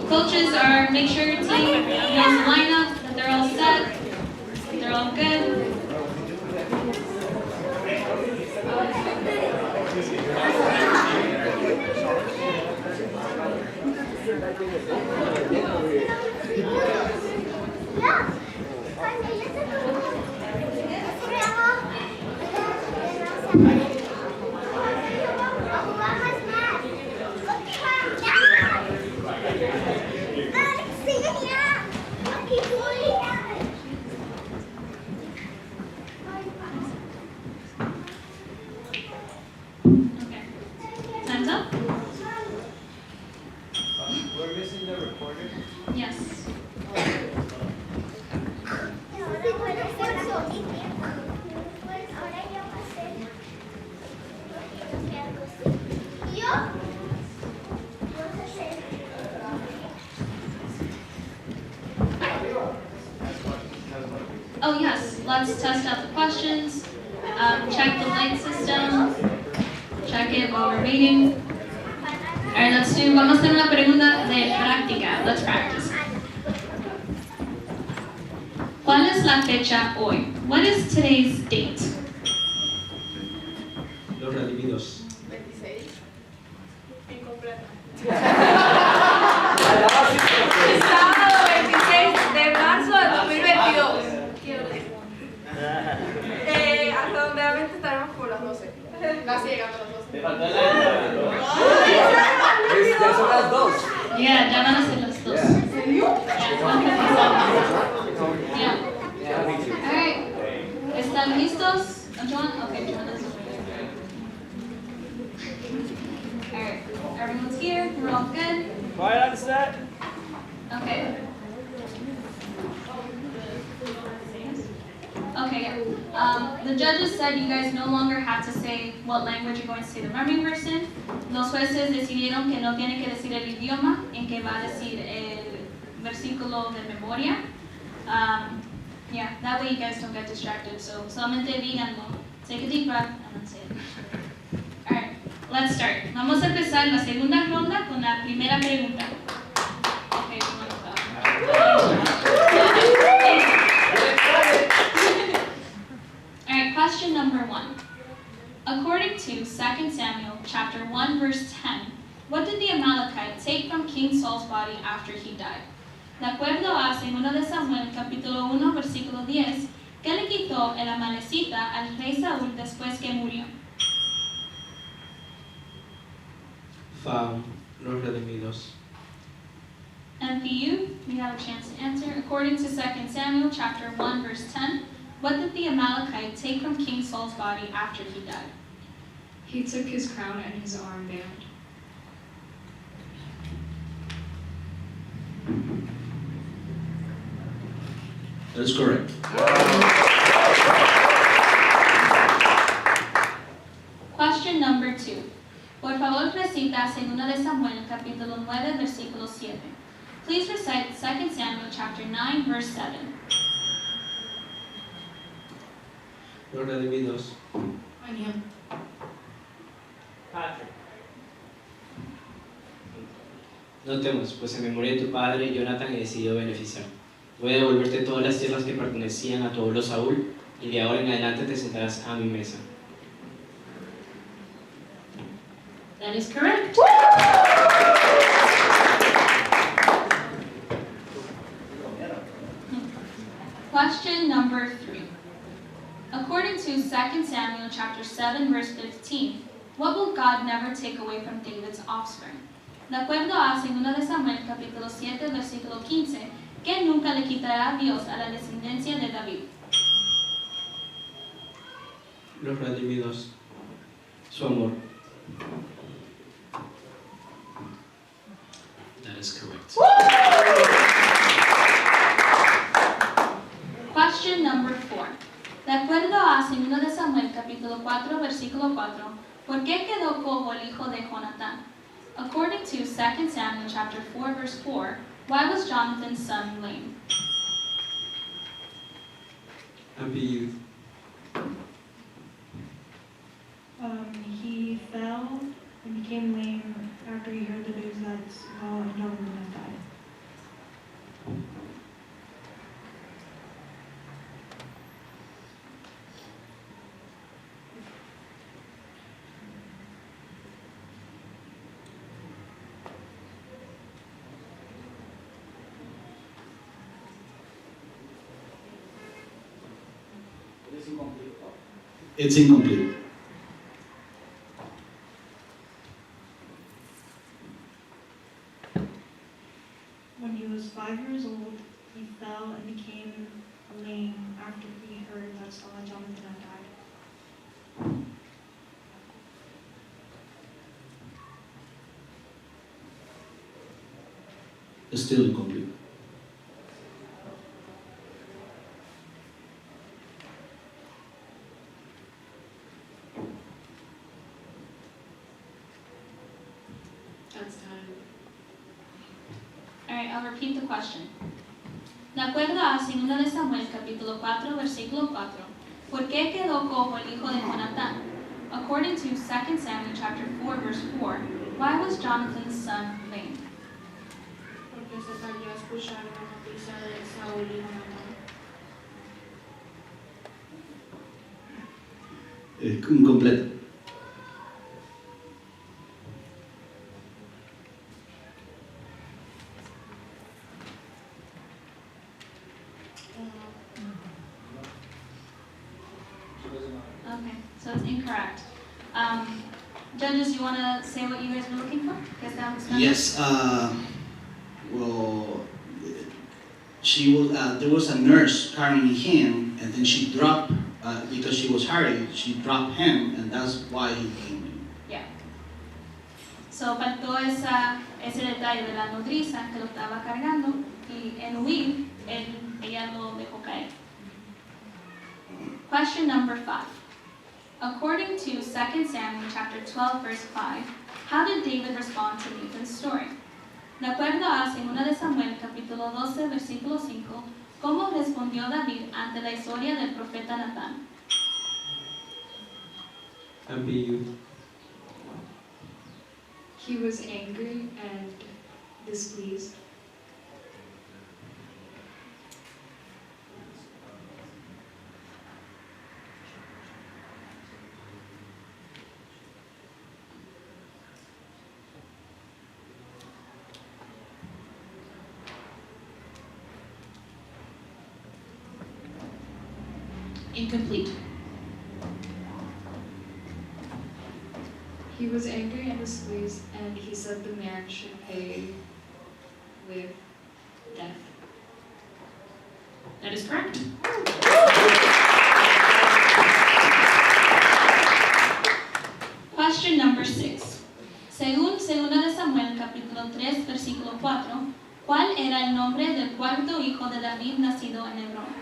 Coaches are, make sure your team knows the lineup, that they're all set, they're all good. Time's up? We're missing the recorder. Yes. Oh yes, let's test out the questions, check the light system, check it while we're waiting. Alright, vamos a hacer una pregunta de práctica, let's practice. ¿Cuál es la fecha hoy? What is today's date? Los redimidos. 26. Incompleta. Sábado 26 de marzo de 2022. Hasta donde realmente estaremos por las 12. Casi llegando a las 12. Ya son las 2. Yeah, ya van a ser los dos. Yeah. Alright. ¿Están listos? John? Okay, John is Alright. Everyone's here. We're all good. Quiet on the set. Okay. Okay, yeah. The judges said you guys no longer have to say what language you're going to say the memory person. Los jueces decidieron que no tiene que decir el idioma en que va a decir el versículo de memoria. Yeah, that way you guys don't get distracted. So solamente díganlo. Take a deep breath and then say it. Alright, let's start. Vamos a empezar la segunda ronda con la primera pregunta. Okay, Alright, question number 1. According to 2 Samuel chapter 1 verse 10, what did the Amalekite take from King Saul's body after he died? De acuerdo a 2 Samuel capítulo 1 versículo 10, ¿qué le quitó el Amalecita al rey Saúl después que murió? Found los redimidos. And for you have a chance to answer. According to 2 Samuel chapter 1 verse 10, what did the Amalekite take from King Saul's body after he died? He took his crown and his armband. That is correct. Question number 2. Por favor, recita 2 Samuel capítulo 9 versículo 7. Please recite 2 Samuel chapter 9 verse 7. Los redimidos. Patrick. No temas, pues en memoria de tu padre Jonathan he decidido beneficiar. Voy a devolverte todas las tierras que pertenecían a tu abuelo Saúl, y de ahora en adelante te sentarás a mi mesa. That is correct. Question number 3. According to 2 Samuel chapter 7 verse 15, what will God never take away from David's offspring? De acuerdo a 2 Samuel capítulo 7 versículo 15, ¿qué nunca le quitará Dios a la descendencia de David? Los redimidos. Su amor. That is correct. Question number 4. De acuerdo a 2 Samuel capítulo 4 versículo 4, ¿por qué quedó cojo el hijo de Jonatán? According to 2 Samuel chapter 4 verse 4, why was Jonathan's son lame? Apellido. He fell and became lame after he heard the news that Saul and Jonathan had died. It's incomplete. When he was 5 years old, he fell and became lame after he heard that Saul and Jonathan had died. It's still incomplete. That's time. Alright, I'll repeat the question. De acuerdo a 2 Samuel capítulo 4 versículo 4, ¿por qué quedó cojo el hijo de Jonatán? According to 2 Samuel chapter 4 verse 4, why was Jonathan's son lame? Porque se salió a escuchar la noticia de Saúl y Jonatán. Incompleto. Okay, so it's incorrect. Judges, you want to say what you guys were looking for? ¿Qué estaban buscando? Yes, well, she was there was a nurse carrying him, and then she dropped because she was hurried. She dropped him, and that's why he came in. Yeah. So faltó ese detalle de la nodriza que lo estaba cargando y en huir ella lo dejó caer. Question number 5. According to 2 Samuel chapter 12 verse 5, how did David respond to Nathan's story? De acuerdo a 2 Samuel capítulo 12 versículo 5, ¿cómo respondió David ante la historia del profeta Natán? MPU. He was angry and displeased. Incomplete. He was angry and displeased, and he said the man should pay with death. That is correct. Question number 6. Según 2 Samuel capítulo 3 versículo 4, ¿cuál era el nombre del cuarto hijo de David nacido en Hebrón?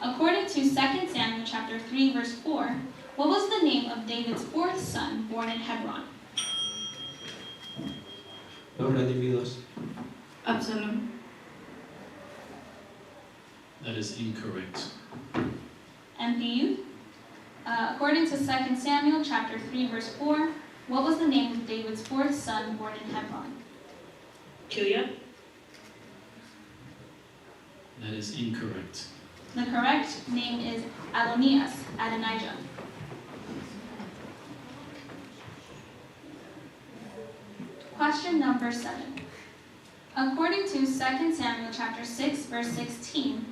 According to 2 Samuel chapter 3 verse 4, what was the name of David's fourth son born in Hebron? Los redimidos. Absalom. That is incorrect. MPU. According to 2 Samuel chapter 3 verse 4, what was the name of David's fourth son born in Hebron? Kilia. That is incorrect. The correct name is Adonias, Adonijah. Question number 7. According to 2 Samuel chapter 6 verse 16,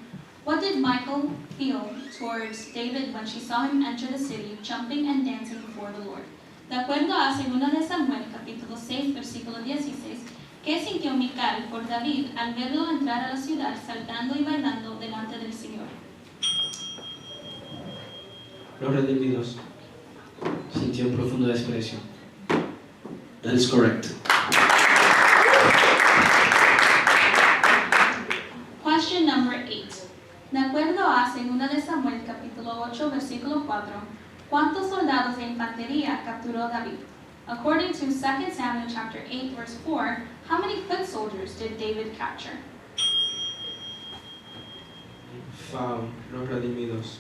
what did Michal feel towards David when she saw him enter the city, jumping and dancing before the Lord? De acuerdo a 2 Samuel capítulo 6 versículo 16, ¿qué sintió Michal por David al verlo entrar a la ciudad saltando y bailando delante del Señor? Los redimidos. Sintió un profundo desprecio. That is correct. Question number 8. De acuerdo a 2 Samuel capítulo 8 versículo 4, ¿cuántos soldados de infantería capturó David? According to 2 Samuel chapter 8 verse 4, how many foot soldiers did David capture? FAO. Los redimidos.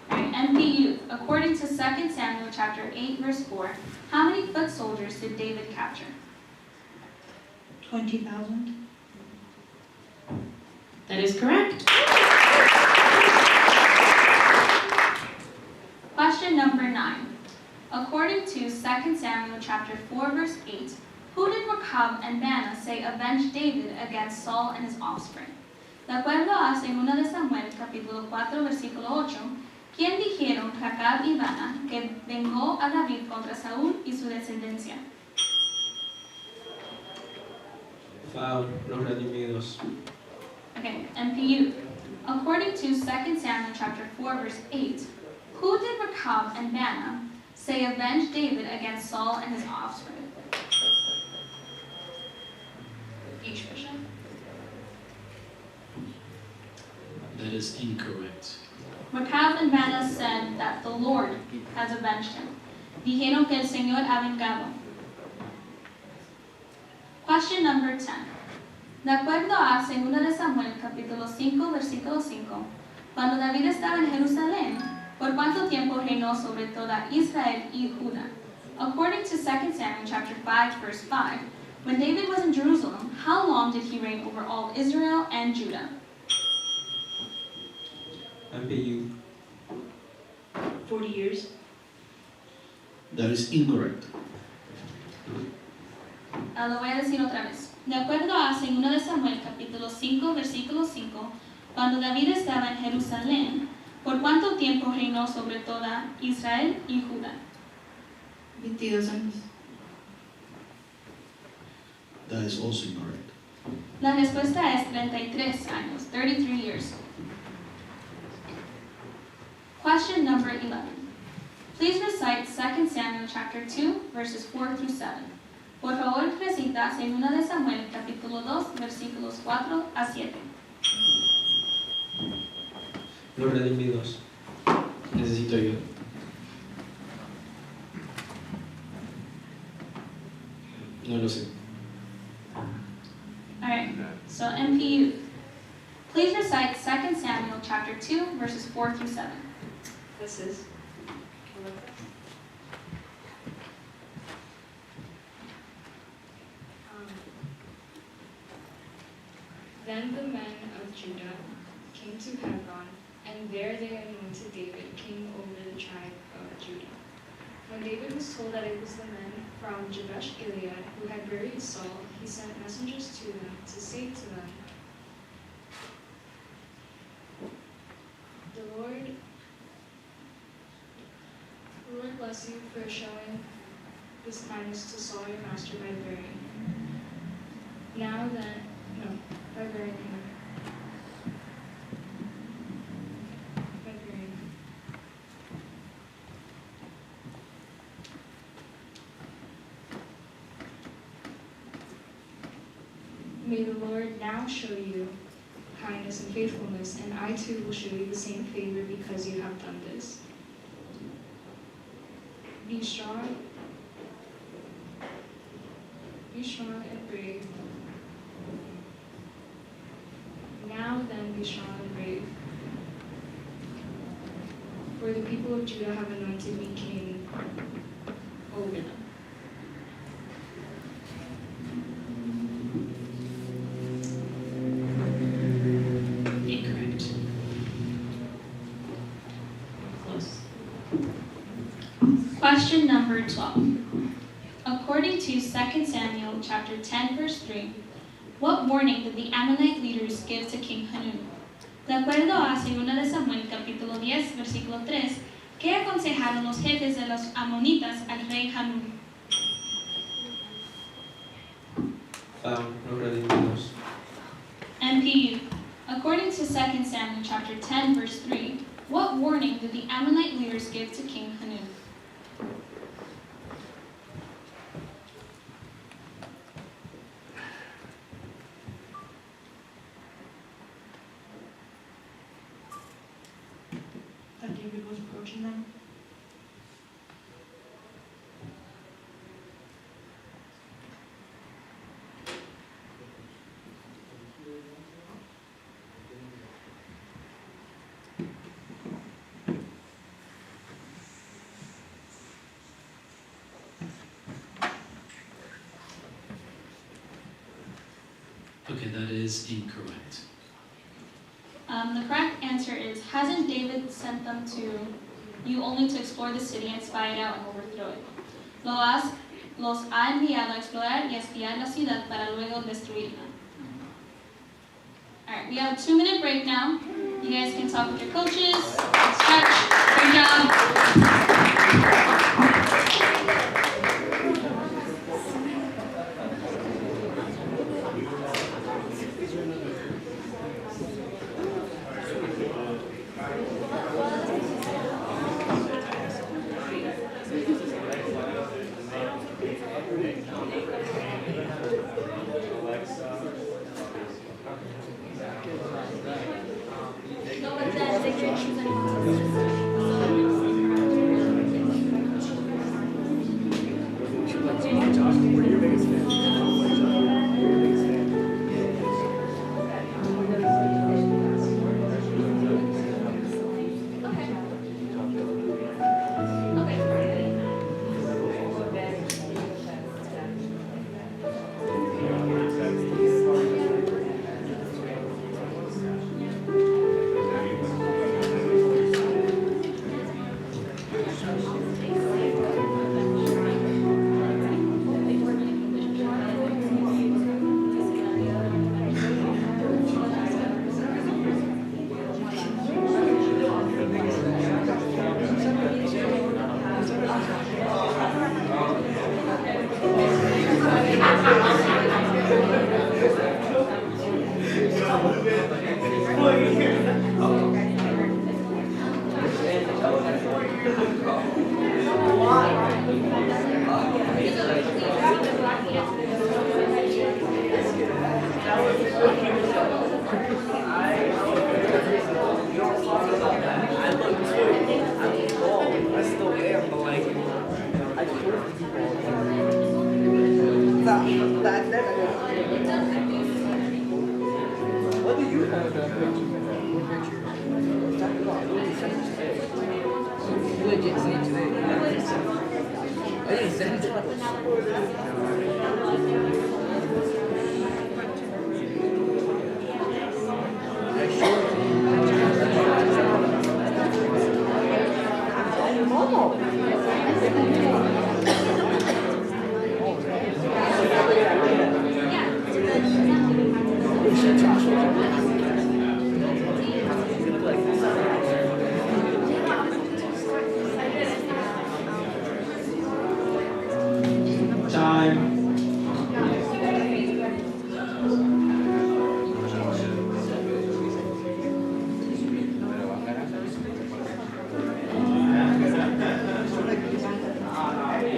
NPU, according to 2 Samuel chapter 8 verse 4, how many foot soldiers did David capture? 20,000. That is correct. Question number 9. According to 2 Samuel chapter 4 verse 8, who did Rechab and Baanah say avenged David against Saul and his offspring? De acuerdo a 2 Samuel capítulo 4 versículo 8, ¿quién dijeron Rechab y Baanah que vengó a David contra Saúl y su descendencia? FAO. Los redimidos. Okay, MPU. According to 2 Samuel chapter 4 verse 8, who did Rechab and Baanah say avenged David against Saul and his offspring? Ishbosheth. That is incorrect. Rechab and Baanah said that the Lord has avenged him. Dijeron que el Señor ha vengado. Question number 10. De acuerdo a 2 Samuel capítulo 5 versículo 5, cuando David estaba en Jerusalén, ¿por cuánto tiempo reinó sobre toda Israel y Judá? According to 2 Samuel chapter 5 verse 5, when David was in Jerusalem, how long did he reign over all Israel and Judah? MPU. 40 years. That is incorrect. Lo voy a decir otra vez. De acuerdo a 2 Samuel capítulo 5 versículo 5, cuando David estaba en Jerusalén, ¿por cuánto tiempo reinó sobre toda Israel y Judá? 22 años. That is also incorrect. La respuesta es 33 años, 33 years. Question number 11. Please recite 2 Samuel chapter 2, verses 4 through 7. Por favor, recita 2 de Samuel capítulo 2, versículos 4 a 7. Los redimidos. Necesito ayuda. No lo sé. Alright, so MP, please recite 2 Samuel chapter 2, verses 4 through 7. This is. Then the men of Judah came to Hebron, and there they anointed David king over the tribe of Judah. When David was told that it was the men from Jabesh Gilead who had buried Saul, he sent messengers to them to say to them, "The Lord bless you for showing this kindness to Saul your master by burying him. By burying him. By burying him. May the Lord now show you kindness and faithfulness, and I too will show you the same favor because you have done this. Be strong and brave. Now then, be strong and brave. For the people of Judah have anointed me king over them." Incorrect. Close. Question number 12. According to 2 Samuel chapter 10, verse 3, what warning did the Ammonite leaders give to King Hanun? De acuerdo a 2 de Samuel capítulo 10, versículo 3, ¿qué aconsejaron los jefes de los amonitas al rey Hanun? Los redimidos. MPU. According to 2 Samuel chapter 10, verse 3, what warning did the Ammonite leaders give to King Hanun? That David was approaching them. Okay, that is incorrect. The correct answer is, hasn't David sent them to you only to explore the city and spy it out and overthrow it? Los ha enviado a explorar y espiar la ciudad para luego destruirla. Alright, we have a 2-minute break now. You guys can talk with your coaches, stretch, great job. No, but then take your shoes and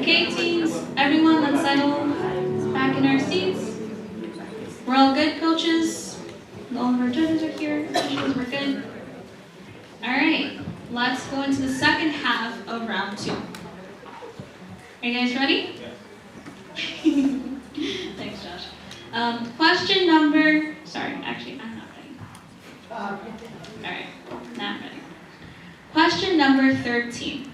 Okay, teams, everyone, let's settle back in our seats. We're all good, coaches? All of our judges are here. Coaches, we're good. All right, let's go into the second half of round 2. Are you guys ready? Thanks, Josh. Question number, sorry, actually, I'm not ready. All right, not ready. Question number 13.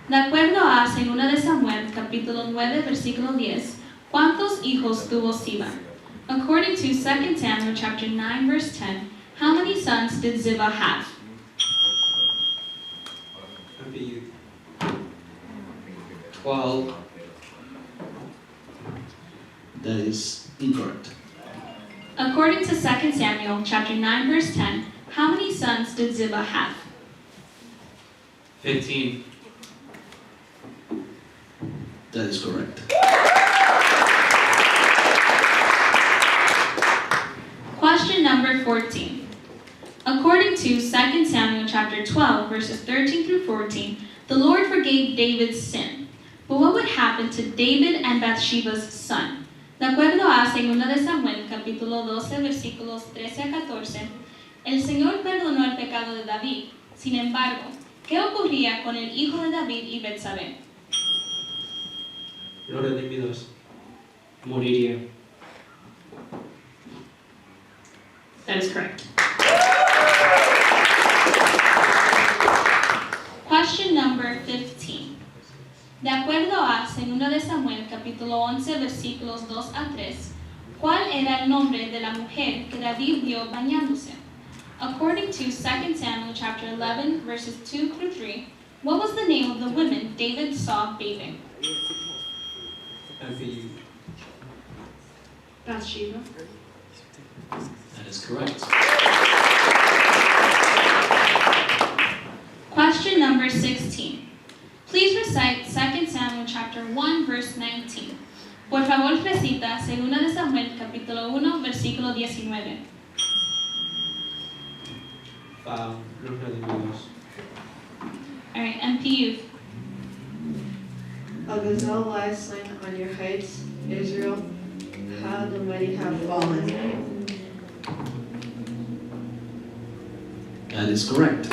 De acuerdo a 2 de Samuel, capítulo 9, versículo 10, ¿cuántos hijos tuvo Siba? According to 2 Samuel chapter 9, verse 10, how many sons did Ziba have? MPU. 12. That is incorrect. According to 2 Samuel chapter 9, verse 10, how many sons did Ziba have? 15. That is correct. Question number 14. According to 2 Samuel chapter 12, verses 13 through 14, the Lord forgave David's sin. But what would happen to David and Bathsheba's son? De acuerdo a 2 de Samuel, capítulo 12, versículos 13 a 14, el Señor perdonó el pecado de David. Sin embargo, ¿qué ocurría con el hijo de David y Betsabé? Los redimidos. Moriría. That is correct. Question number 15. De acuerdo a 2 de Samuel, capítulo 11, versículos 2 a 3, ¿cuál era el nombre de la mujer que David vio bañándose? According to 2 Samuel chapter 11, verses 2 through 3, what was the name of the woman David saw bathing? MPU. Bathsheba. That is correct. Question number 16. Please recite 2 Samuel chapter 1, verse 19. Por favor, recita 2 de Samuel capítulo 1, versículo 19. Foul. Los redimidos. All right, MPU. A gazelle lies slain on your heights, Israel. How the mighty have fallen. That is correct.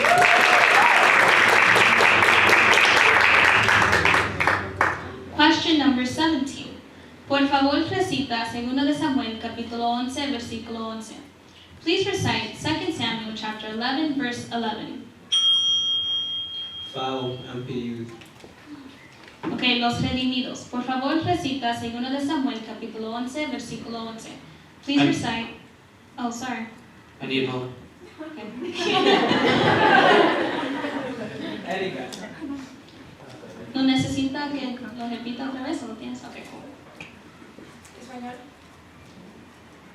Question number 17. Por favor, recita 2 de Samuel capítulo 11, versículo 11. Please recite 2 Samuel chapter 11, verse 11. Foul. MPU. Ok, los redimidos. Por favor, recita 2 de Samuel capítulo 11, versículo 11. Please recite. Oh, sorry. I need help. Okay. ¿No necesita que lo repita otra vez o lo tienes? Ok, cool. Español.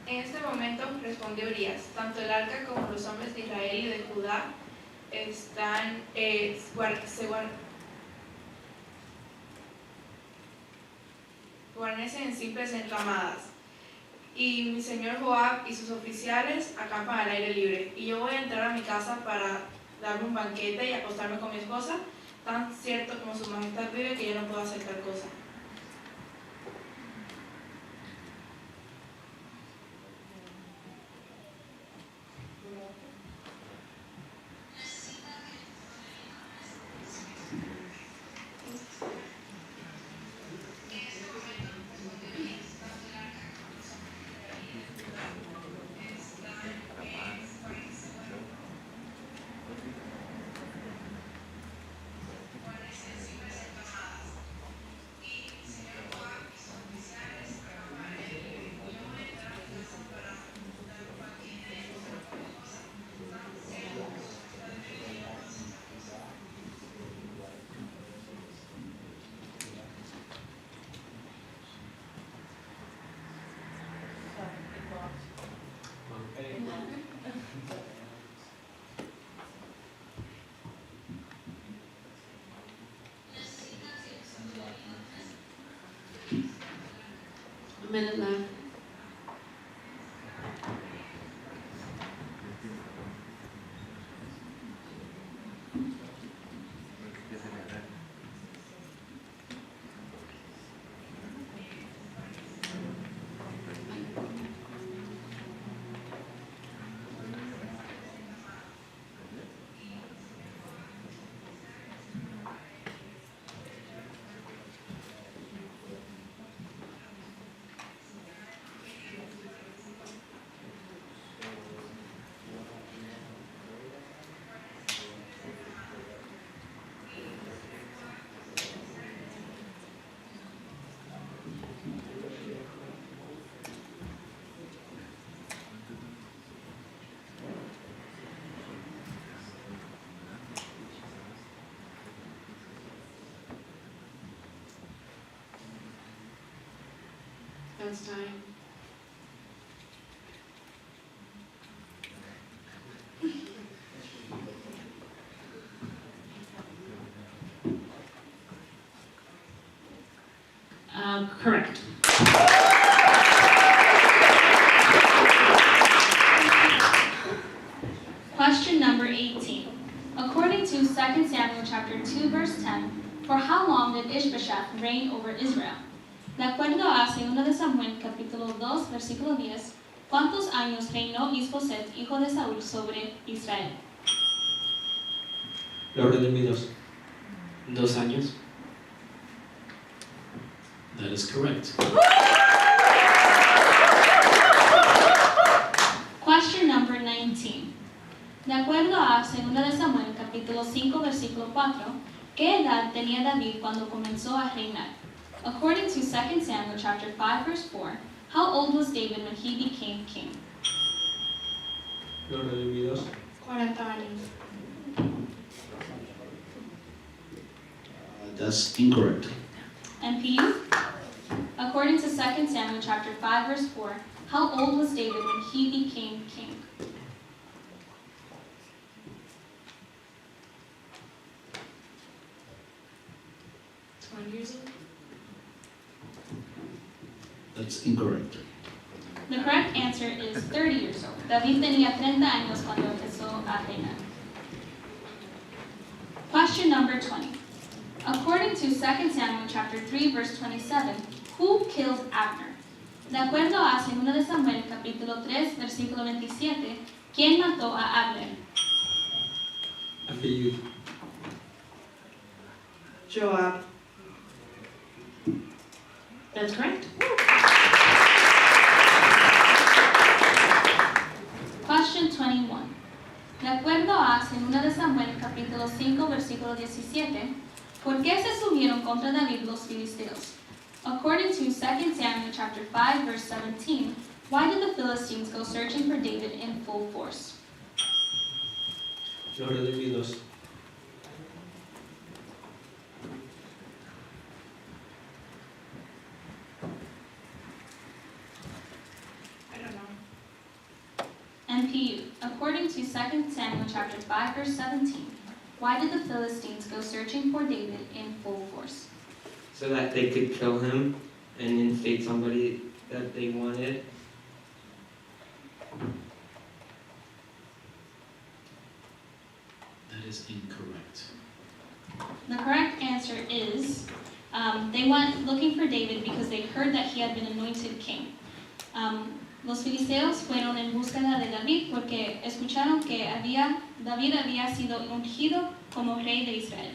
En este momento respondió Urias, tanto el arca como los hombres de Israel y de Judá están, guarnecen en simples enramadas. Y mi señor Joab y sus oficiales acampan al aire libre. Y yo voy a entrar a mi casa para darme un banquete y acostarme con mi esposa, tan cierto como su majestad vive que yo no puedo hacer tal cosa. minute left. That's time. Correct. Question number 18. According to 2 Samuel chapter 2 verse 10, for how long did Ishbosheth reign over Israel? De acuerdo a 2 de Samuel capítulo 2 versículo 10, ¿cuántos años reinó Isboset, hijo de Saúl, sobre Israel? Los redimidos. 2 años. That is correct. Question number 19. De acuerdo a 2 de Samuel capítulo 5 versículo 4, ¿qué edad tenía David cuando comenzó a reinar? According to 2 Samuel chapter 5 verse 4, how old was David when he became king? Los redimidos. 40 años. That's incorrect. NPU? According to 2 Samuel chapter 5 verse 4, how old was David when he became king? Years old? That's incorrect. The correct answer is 30 years old. David tenía 30 años cuando empezó a reinar. Question number 20. According to 2 Samuel chapter 3 verse 27, who killed Abner? De acuerdo a 2 de Samuel capítulo 3 versículo 27, ¿quién mató a Abner? NPU. Joab. That's correct. Question 21. De acuerdo a 2 de Samuel capítulo 5 versículo 17, ¿por qué se subieron contra David los filisteos? According to 2 Samuel chapter 5 verse 17, why did the Philistines go searching for David in full force? Los redimidos. NPU. According to 2 Samuel chapter 5 verse 17, why did the Philistines go searching for David in full force? So that they could kill him and instate somebody that they wanted. That is incorrect. The correct answer is they went looking for David because they heard that he had been anointed king. Los filisteos fueron en búsqueda de David porque escucharon que David había sido ungido como rey de Israel.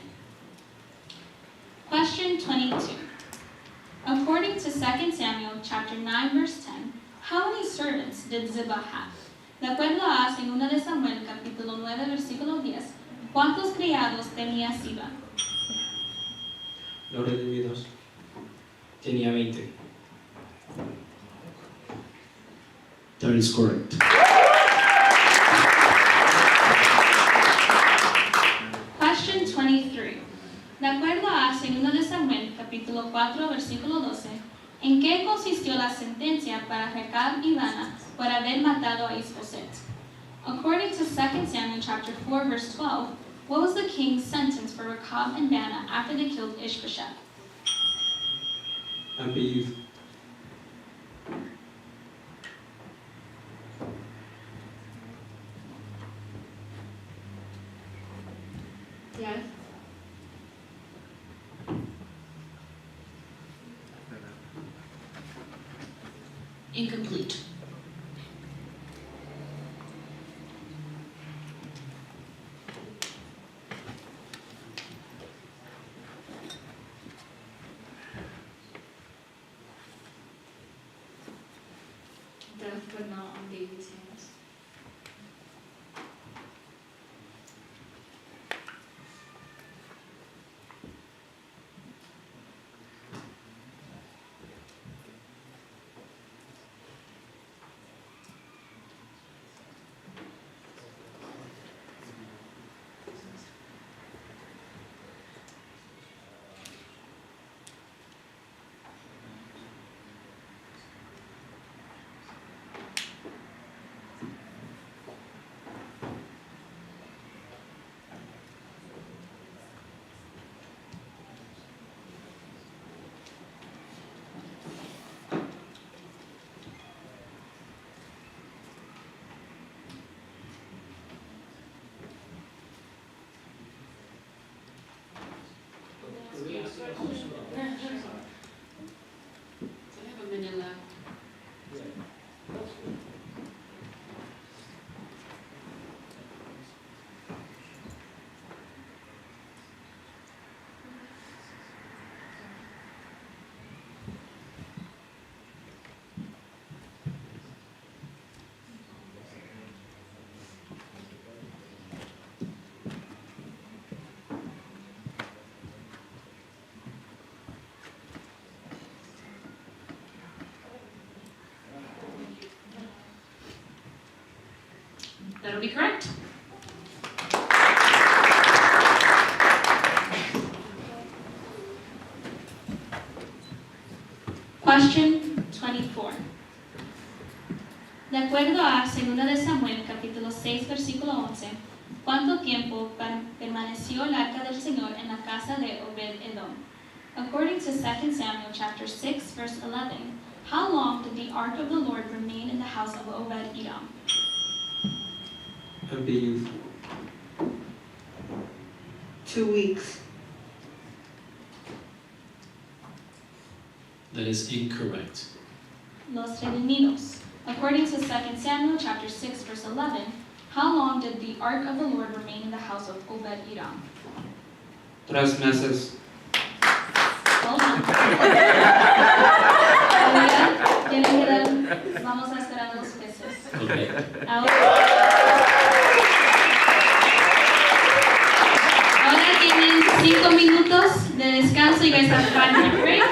Question 22. According to 2 Samuel chapter 9 verse 10, how many servants did Ziba have? De acuerdo a 2 de Samuel capítulo 9 versículo 10, ¿cuántos criados tenía Ziba? Los redimidos. Tenía 20. That is correct. Question 23. De acuerdo a 2 de Samuel, capítulo 4, versículo 12, ¿en qué consistió la sentencia para Recab y Baana por haber matado a Isboset? According to 2 Samuel chapter 4, verse 12, what was the king's sentence for Recab and Baana after they killed Ishbosheth? NPU. Smith. Incomplete. Death, but not on David's hands. I have a minute left. That'll be correct. Question 24. De acuerdo a 2 de Samuel, capítulo 6, versículo 11, ¿cuánto tiempo permaneció el arca del Señor en la casa de Obed-Edom? According to 2 Samuel chapter 6, verse 11, how long did the ark of the Lord remain in the house of Obed-Edom? I believe 2 weeks. That is incorrect. Los Redimidos. According to 2 Samuel chapter 6, verse 11, how long did the ark of the Lord remain in the house of Obed-Edom? 3 meses. Hold on. Ahora tienen que dar, vamos a esperar 2 meses. Okay. Ahora tienen 5 minutos de descanso y vais a 5-minute break.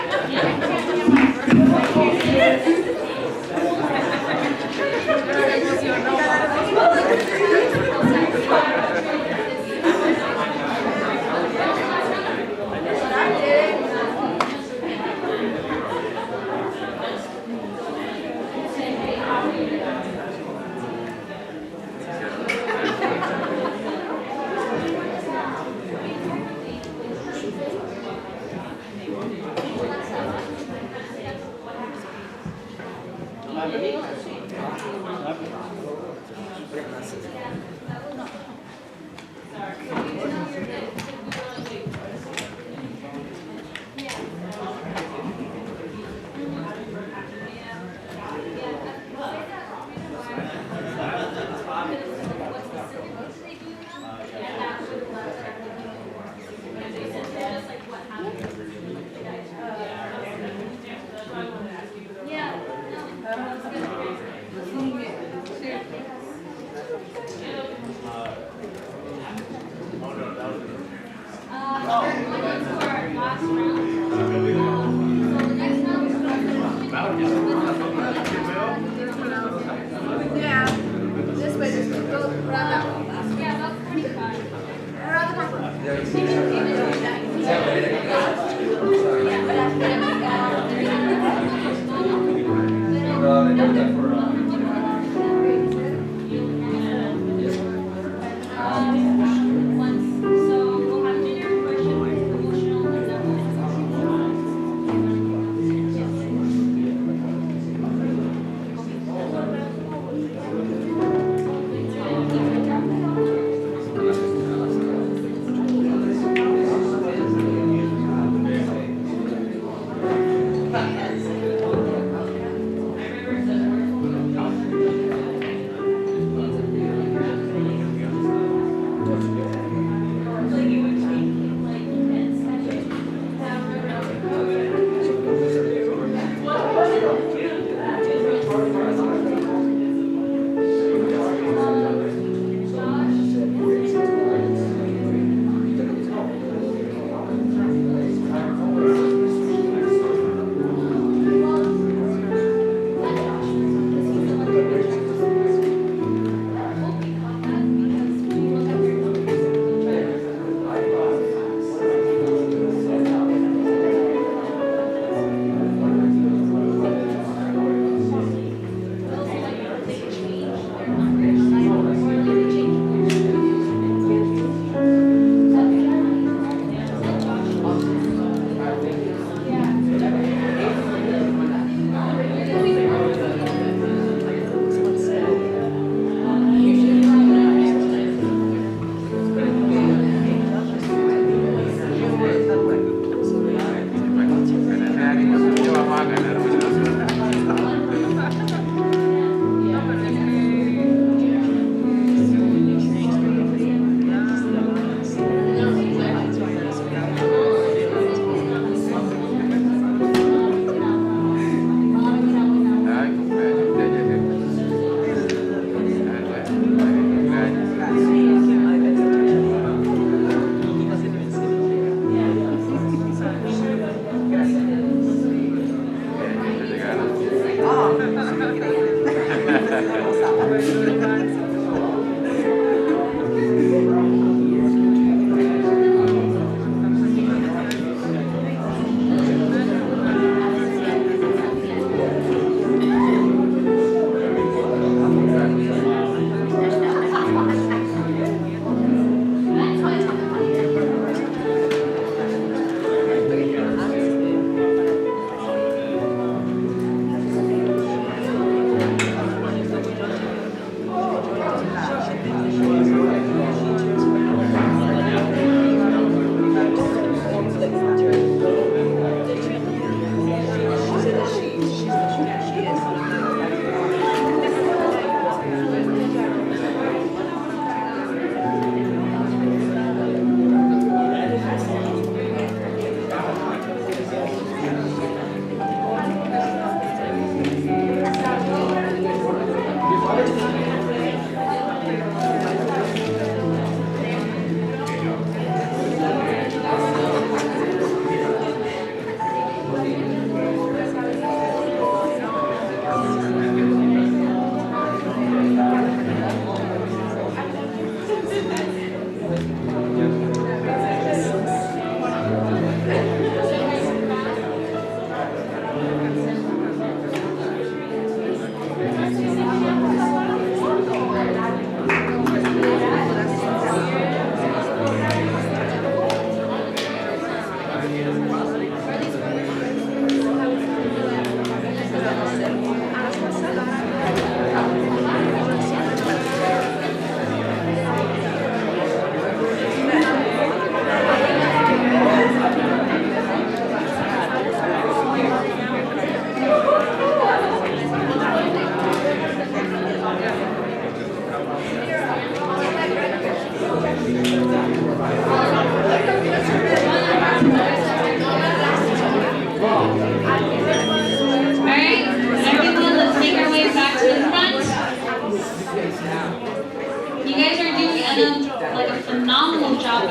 phenomenal job.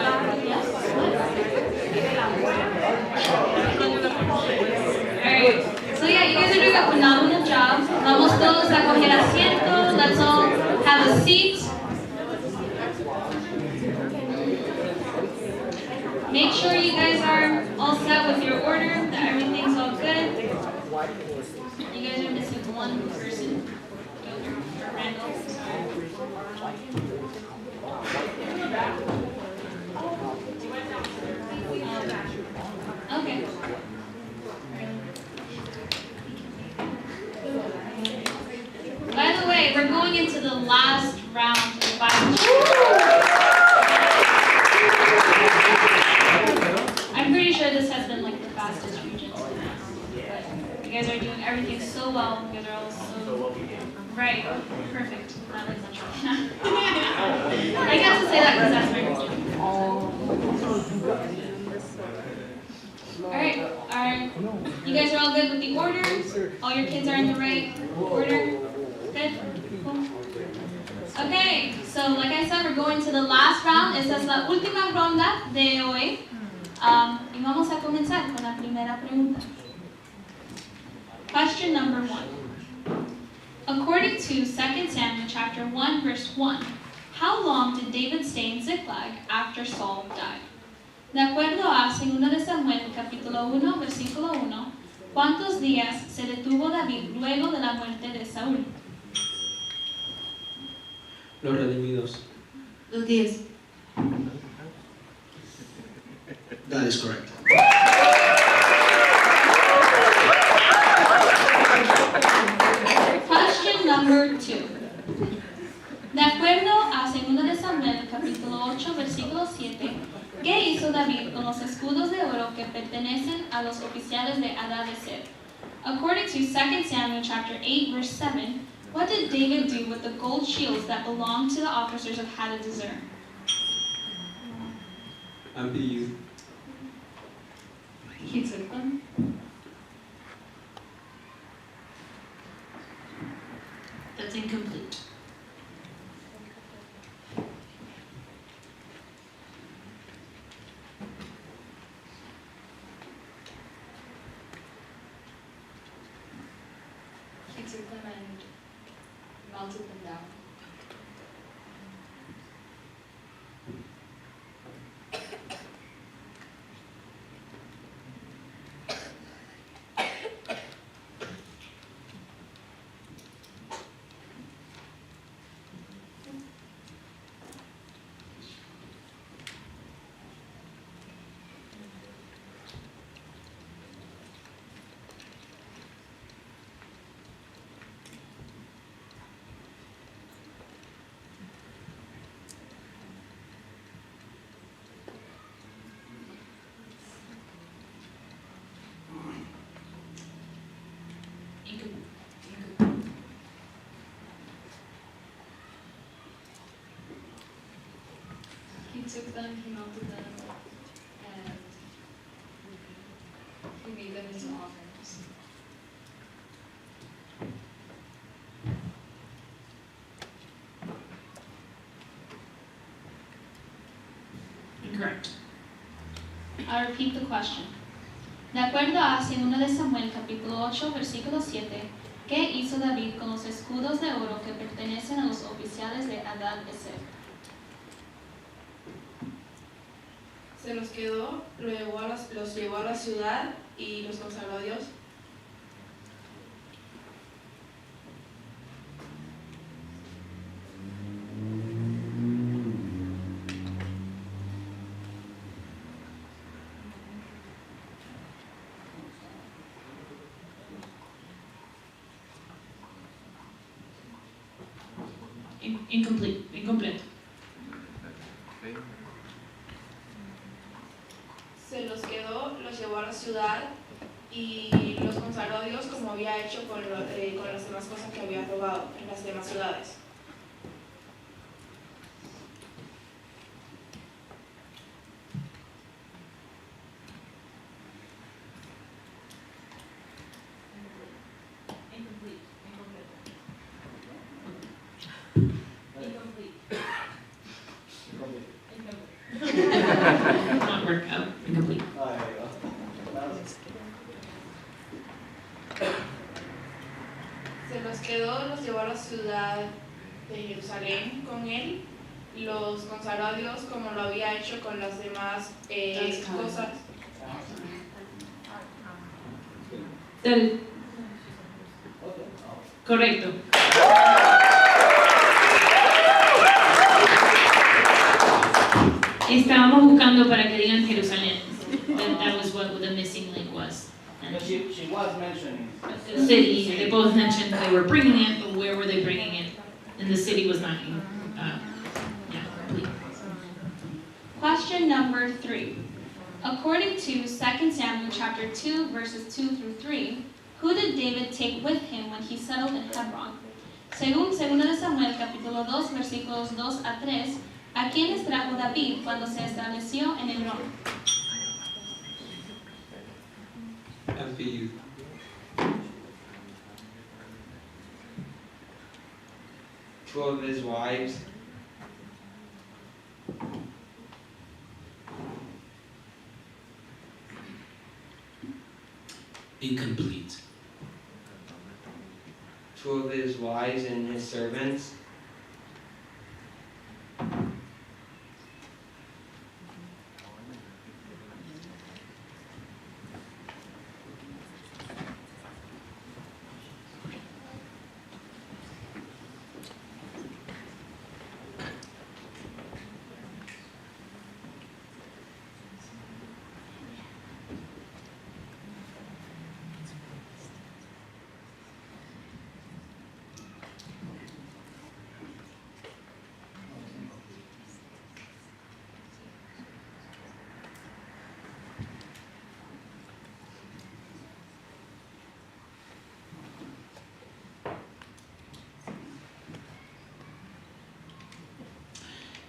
Yes? Alright, so yeah, you guys are doing a phenomenal job. Vamos todos a coger asiento. Let's all have a seat. Make sure you guys are all set with your order, that everything's all good. You guys are missing one person. Randall. Okay. By the way, we're going into the last round of Bible. I'm pretty sure this has been like the fastest region. But you guys are doing everything so well. You guys are all so right. Perfect. I like that. I got to say that because that's my region. Alright, you guys are all good with the order? All your kids are in the right order? Good? Cool. Okay, so like I said, we're going to the last round. Esta es la última ronda de hoy. Y vamos a comenzar con la primera pregunta. Question number 1. According to 2 Samuel chapter 1, verse 1, how long did David stay in Ziklag after Saul died? De acuerdo a 2 Samuel capítulo 1, versículo 1, ¿cuántos días se detuvo David luego de la muerte de Saúl? Los redimidos. 2 días. That is correct. Question number 2. De acuerdo a 2 Samuel capítulo 8, versículo 7, ¿qué hizo David con los escudos de oro que pertenecen a los oficiales de Hadadezer? According to 2 Samuel chapter 8, verse 7, what did David do with the gold shields that belonged to the officers of Hadadezer? MPU. He took them. That's incomplete. He took them and melted them down. He took them, he melted them, and he made them into offerings. Incorrect. I'll repeat the question. De acuerdo a 2 de Samuel capítulo 8 versículo 7, ¿qué hizo David con los escudos de oro que pertenecen a los oficiales de Adad-Ezer? Se los quedó, los llevó a la ciudad y los consagró a Dios. Incomplete. Incompleto. Se los quedó, los llevó a la ciudad y los consagró a Dios como había hecho con las demás cosas que había robado en las demás ciudades. Not work out. Incomplete. Se los quedó, los llevó a la ciudad de Jerusalén con él, los consagró a Dios como lo había hecho con las demás cosas. Correcto. Estábamos buscando para que digan Jerusalén. That was what the missing link was. But she was mentioning. The city, they both mentioned they were bringing it, but where were they bringing it? And the city was not, complete. Question number 3. According to 2 Samuel chapter 2 verses 2 through 3, who did David take with him when he settled in Hebron? Según 2 de Samuel capítulo 2 versículos 2 a 3, ¿a quiénes trajo David cuando se estableció en Hebrón? FPU. Two of his wives, Incomplete. two of his wives and his servants,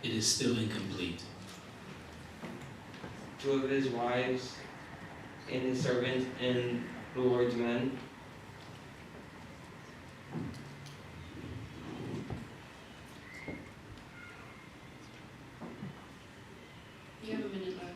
It is still incomplete. two of his wives and his servants and the Lord's men, You have a minute left.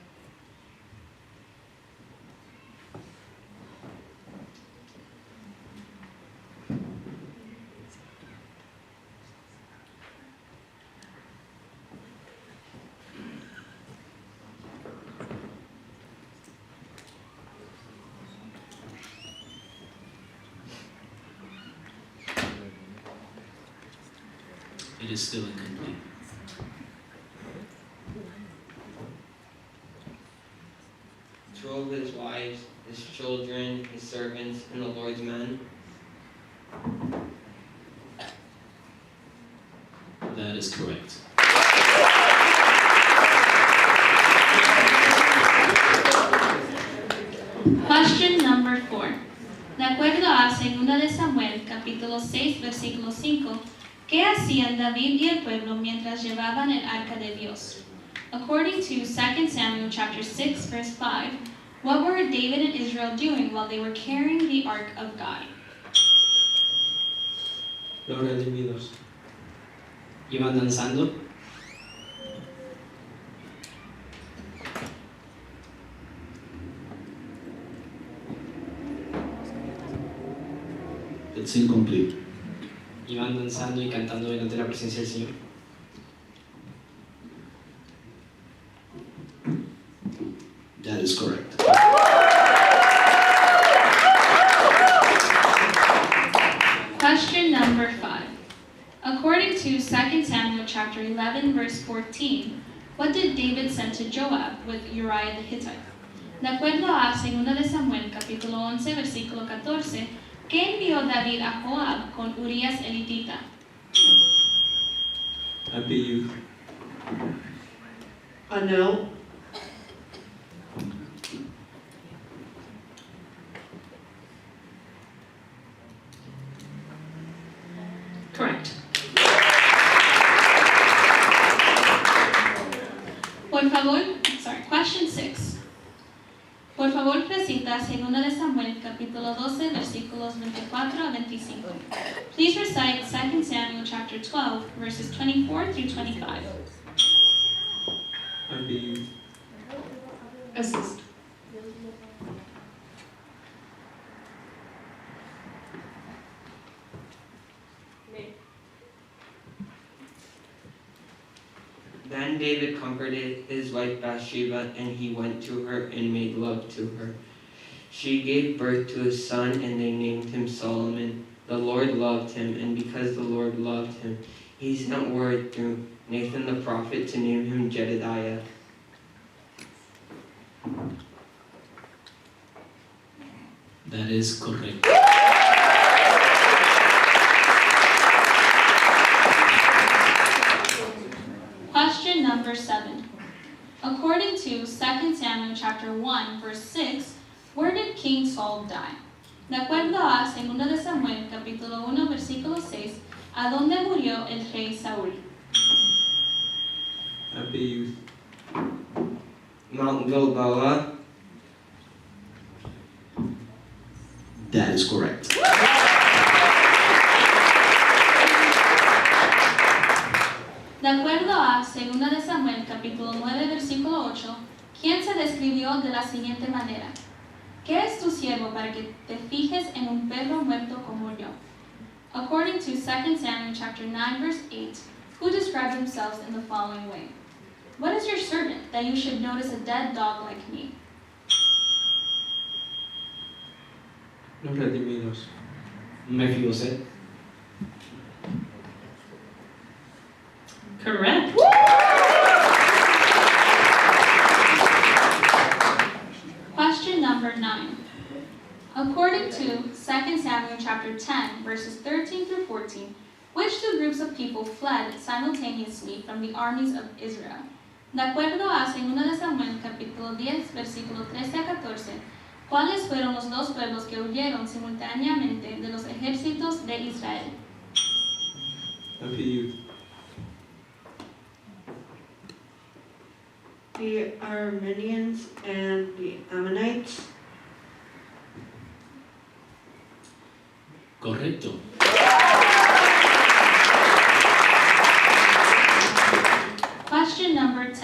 It is still incomplete. Two of his wives, his children, his servants, and the Lord's men. That is correct. Question number 4. De acuerdo a 2 de Samuel, capítulo 6, versículo 5, ¿qué hacían David y el pueblo mientras llevaban el arca de Dios? According to 2 Samuel chapter 6, verse 5, what were David and Israel doing while they were carrying the ark of God? Los redimidos. Iban danzando. It's incomplete. Iban danzando y cantando delante de la presencia del Señor. That is correct. Question number 5. According to 2 Samuel chapter 11, verse 14, what did David send to Joab with Uriah the Hittite? De acuerdo a 2 de Samuel capítulo 11, versículo 14, ¿qué envió David a Joab con Urías el Hitita? Happy youth. No. Correct. Por favor, question 6. Por favor, recita 2 de Samuel, capítulo 12, versículos 24 a 25. Please recite 2 Samuel chapter 12, verses 24 through 25. Happy youth. Assist. Then David comforted his wife Bathsheba, and he went to her and made love to her. She gave birth to a son, and they named him Solomon. The Lord loved him, and because the Lord loved him, he sent word through Nathan the prophet to name him Jedediah. That is correct. Question number 7. According to 2 Samuel chapter 1, verse 6, where did King Saul die? De acuerdo a 2 de Samuel capítulo 1, versículo 6, ¿a dónde murió el rey Saúl? Happy youth. Mount Gilboa. That is correct. De acuerdo a 2 de Samuel capítulo 9, versículo 8, ¿quién se describió de la siguiente manera? ¿Qué es tu siervo para que te fijes en un perro muerto como yo? According to 2 Samuel chapter 9, verse 8, who described themselves in the following way? What is your servant that you should notice a dead dog like me? Los redimidos. Mefiboset. Correct. Question number 9. According to 2 Samuel chapter 10, verses 13 through 14, which two groups of people fled simultaneously from the armies of Israel? De acuerdo a 2 de Samuel capítulo 10, versículo 13 a 14, ¿cuáles fueron los dos pueblos que huyeron simultáneamente de los ejércitos de Israel? Happy youth. The Arameans and the Ammonites. Correcto. Question number 10.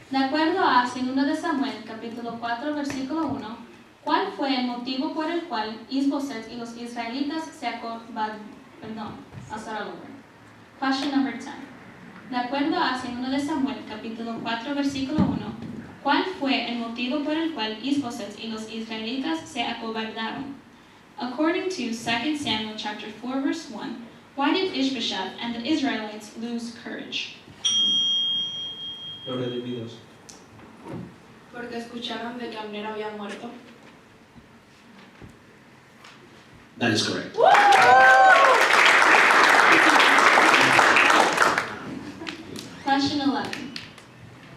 De acuerdo a 2 de Samuel, capítulo 4, versículo 1, ¿cuál fue el motivo por el cual Isboset y los israelitas se acobardaron? Question number 10. De acuerdo a 2 de Samuel, capítulo 4, versículo 1, ¿cuál fue el motivo por el cual Isboset y los israelitas se acobardaron? According to 2 Samuel chapter 4, verse 1, Why did Ishbosheth and the Israelites lose courage? Los redimidos. Porque escucharon de que Abner había muerto. That is correct. Question 11.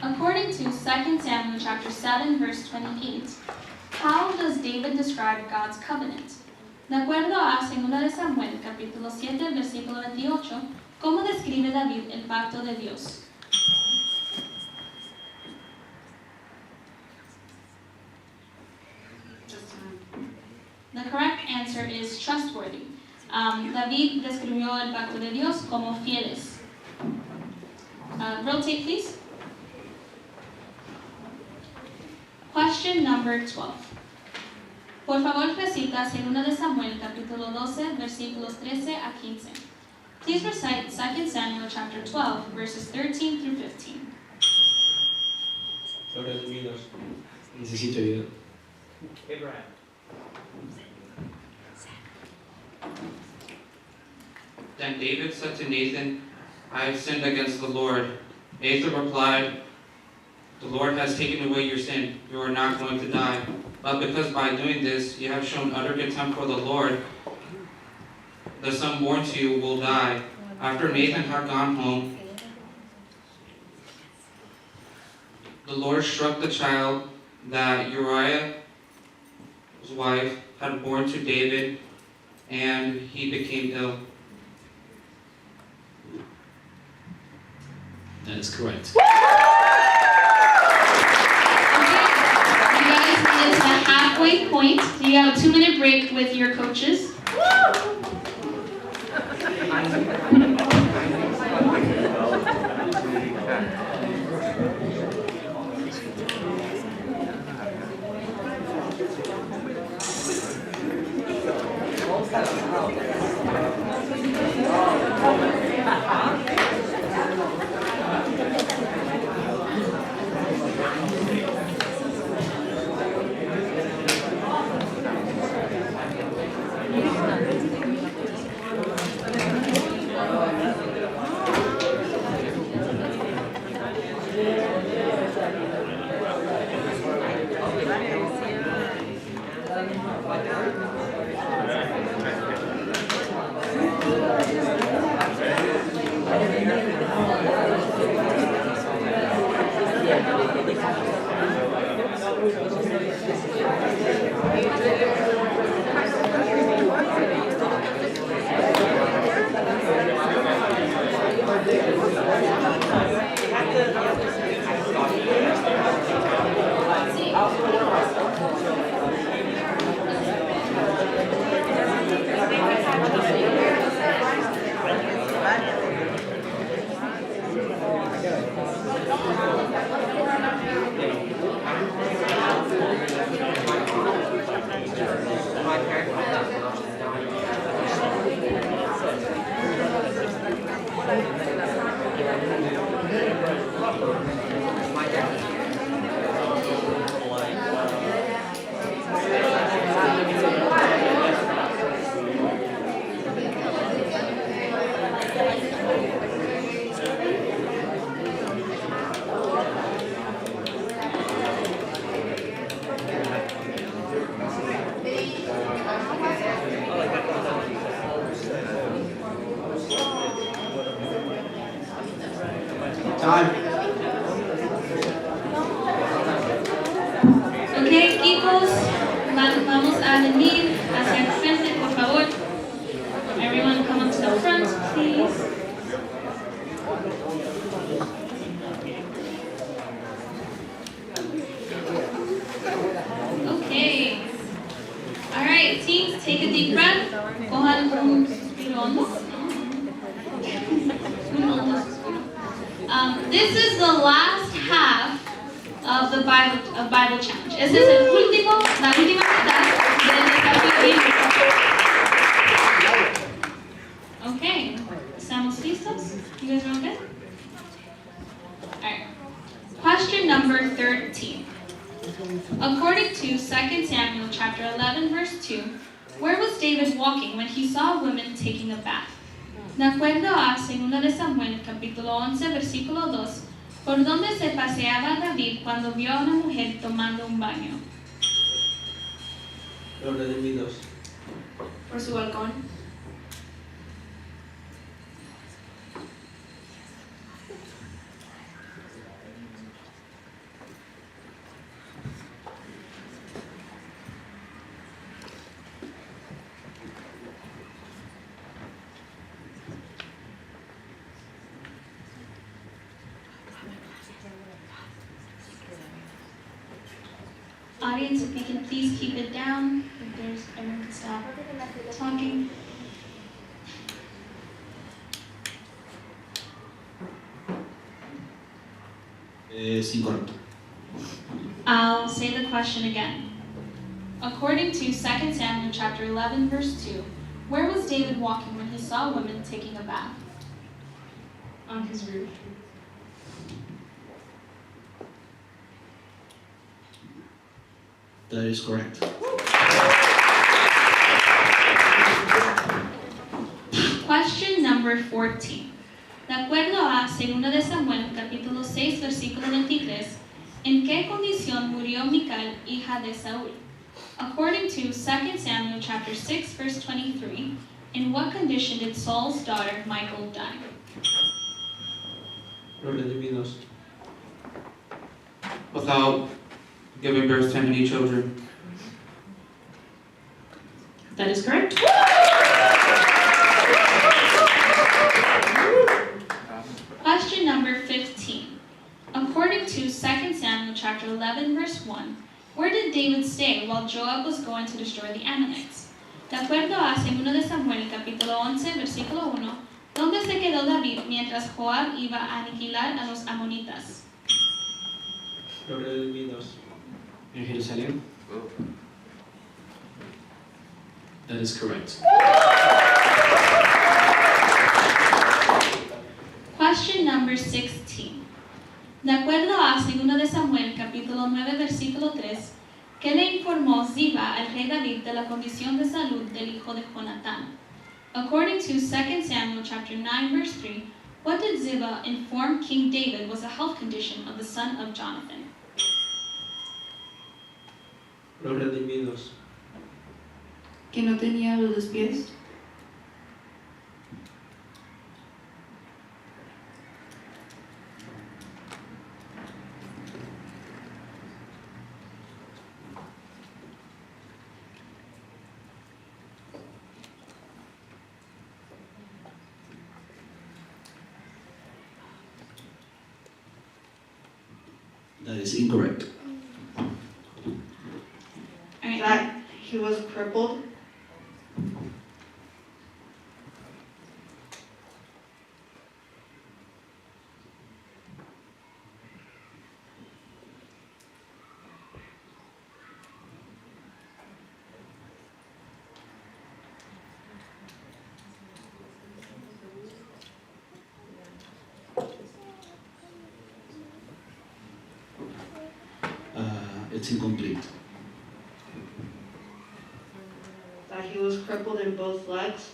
According to 2 Samuel chapter 7, verse 28, how does David describe God's covenant? De acuerdo a 2 de Samuel, capítulo 7, versículo 28, ¿cómo describe David el pacto de Dios? The correct answer is trustworthy. David describió el pacto de Dios como fieles. Rotate, please. Question number 12. Por favor, recita 2 de Samuel, capítulo 12, versículos 13 a 15. Please recite 2 Samuel chapter 12, verses 13 through 15. Los redimidos. Necesito ayuda. Abraham. Then David said to Nathan, I have sinned against the Lord. Nathan replied, the Lord has taken away your sin. You are not going to die. But because by doing this you have shown utter contempt for the Lord, the son born to you will die. After Nathan had gone home, the Lord struck the child that Uriah, his wife, had born to David, and he became ill. That is correct. You guys made it to the halfway point. You have a 2-minute break with your coaches. Ok, equipos, vamos a venir hacia el frente, por favor. Everyone come up to the front, please. Okay. All right, teams, take a deep breath. Cojan un suspiro hondo. This is the last half of the Bible challenge. Ese es la última mitad del desafío bíblico. Okay, ¿estamos listos? You guys are all good? All right. Question number 13. According to 2 Samuel chapter 11, verse 2, where was David walking when he saw women taking a bath? De acuerdo a 2 de Samuel, capítulo 11, versículo 2, ¿por dónde se paseaba David cuando vio a una mujer tomando un baño? Los redimidos. Por su balcón. Audience, if you can please keep it down, if there's everyone can stop talking. Es incorrecto. I'll say the question again. According to 2 Samuel chapter 11, verse 2, where was David walking when he saw a woman taking a bath? On his roof. That is correct. Question number 14. De acuerdo a 2 de Samuel, capítulo 6, versículo 23, ¿en qué condición murió Mical, hija de Saúl? According to 2 Samuel chapter 6, verse 23, in what condition did Saul's daughter Michal die? Los redimidos. Without giving birth to any children. That is correct. Question number 15. According to 2 Samuel chapter 11, verse 1, where did David stay while Joab was going to destroy the Ammonites? De acuerdo a 2 de Samuel capítulo 11, versículo 1, ¿dónde se quedó David mientras Joab iba a aniquilar a los amonitas? Los redimidos. En Jerusalén. That is correct. Question number 16. De acuerdo a 2 de Samuel, capítulo 9, versículo 3, ¿qué le informó Ziba al rey David de la condición de salud del hijo de Jonatán? According to 2 Samuel chapter 9, verse 3, what did Ziba inform King David was a health condition of the son of Jonathan? Los redimidos. Que no tenía los dos pies. That is incorrect. That he was crippled. It's incomplete. That he was crippled in both legs.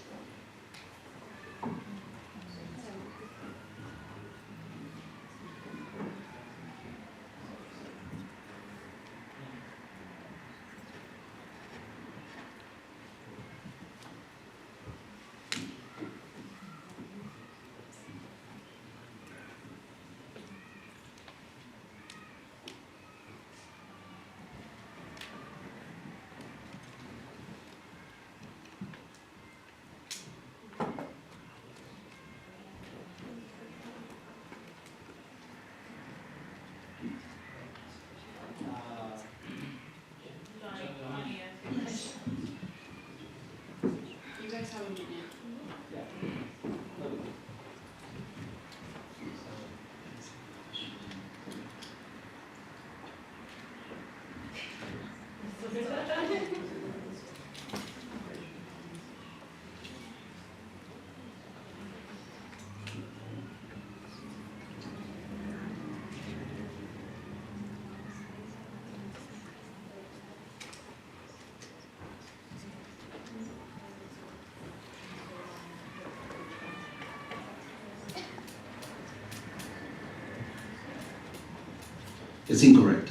It's incorrect.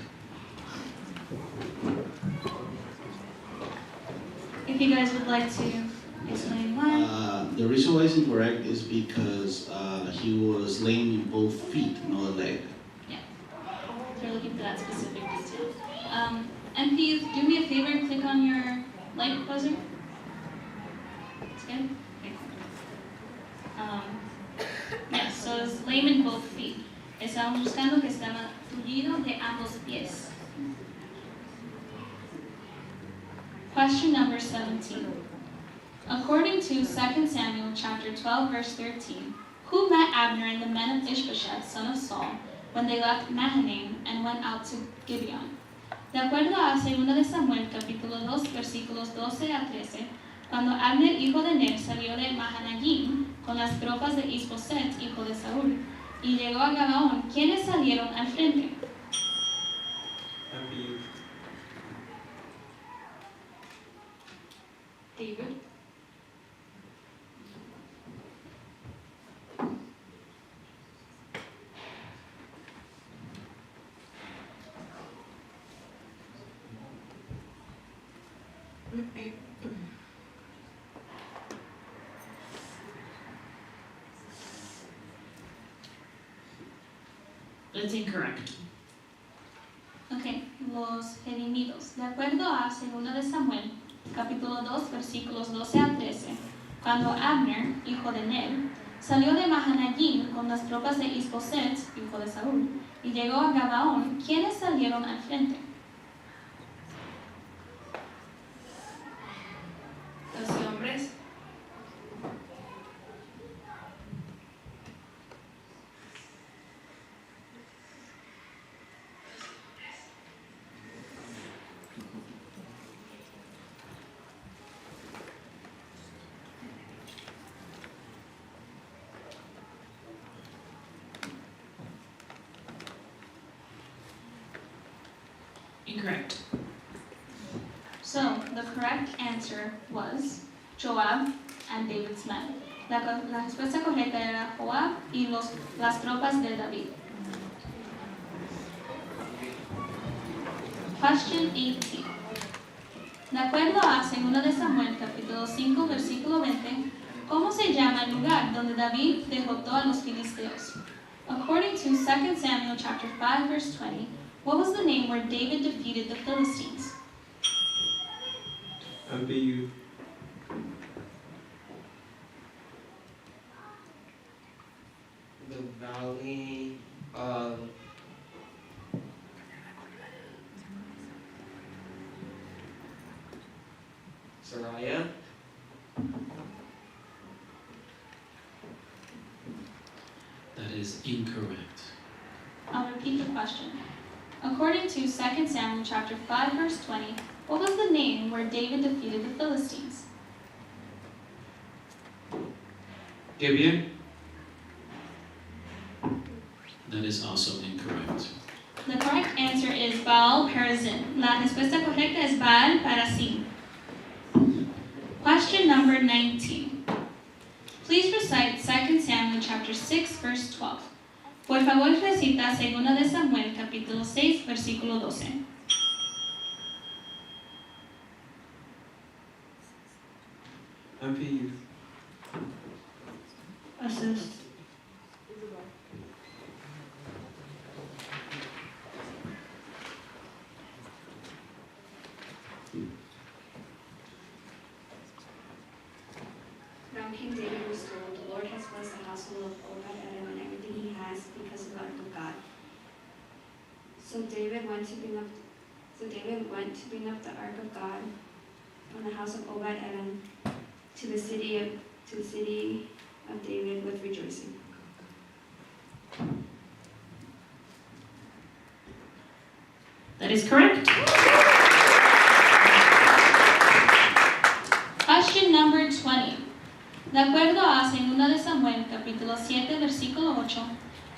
If you guys would like to explain why. The reason why it's incorrect is because he was lame in both feet, not a leg. Yeah, if you're looking for that specific detail. MP, do me a favor and click on your light buzzer. It's good? Okay, cool. Yes, so it's lame in both feet. Estábamos buscando que estaba tullido de ambos pies. Question number 17. According to 2 Samuel chapter 12, verse 13, who met Abner and the men of Ishbosheth, son of Saul, when they left Mahanaim and went out to Gibeon? De acuerdo a 2 de Samuel capítulo 2, versículos 12 a 13, cuando Abner, hijo de Ner, salió de Mahanaim con las tropas de Isboset, hijo de Saúl, y llegó a Gabaón, ¿quiénes salieron al frente? David. That's incorrect. Ok, los redimidos. De acuerdo a 2 de Samuel, capítulo 2, versículos 12 a 13, cuando Abner, hijo de Ner, salió de Mahanaim con las tropas de Isboset, hijo de Saúl, y llegó a Gabaón, ¿quiénes salieron al frente? Los hombres. Incorrect. So, the correct answer was Joab and David's men. La respuesta correcta era Joab y las tropas de David. Question 18. De acuerdo a 2 de Samuel, capítulo 5, versículo 20, ¿cómo se llama el lugar donde David derrotó a los filisteos? According to 2 Samuel chapter 5, verse 20, what was the name where David defeated the Philistines? MPU. The valley of Sariah. That is incorrect. I'll repeat the question. According to 2 Samuel chapter 5, verse 20, what was the name where David defeated the Philistines? Gibeon. That is also incorrect. The correct answer is Baal Perazim. La respuesta correcta es Baal Perazim. Question number 19. Please recite 2 Samuel chapter 6, verse 12. Por favor, recita 2 de Samuel capítulo 6, versículo 12. MPU. Assist. Now King David was told, the Lord has blessed the household of Obed-Edom and everything he has because of the ark of God. So David went to bring up the ark of God from the house of Obed-Edom to the city of David with rejoicing. That is correct. Question number 20. De acuerdo a 2 de Samuel, capítulo 7, versículo 8,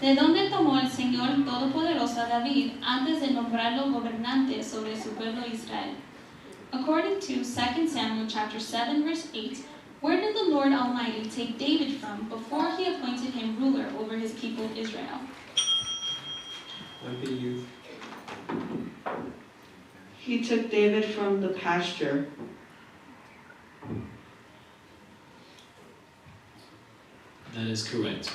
¿de dónde tomó el Señor Todopoderoso a David antes de nombrarlo gobernante sobre su pueblo Israel? According to 2 Samuel chapter 7, verse 8, where did the Lord Almighty take David from before he appointed him ruler over his people Israel? MPU. He took David from the pasture. That is correct.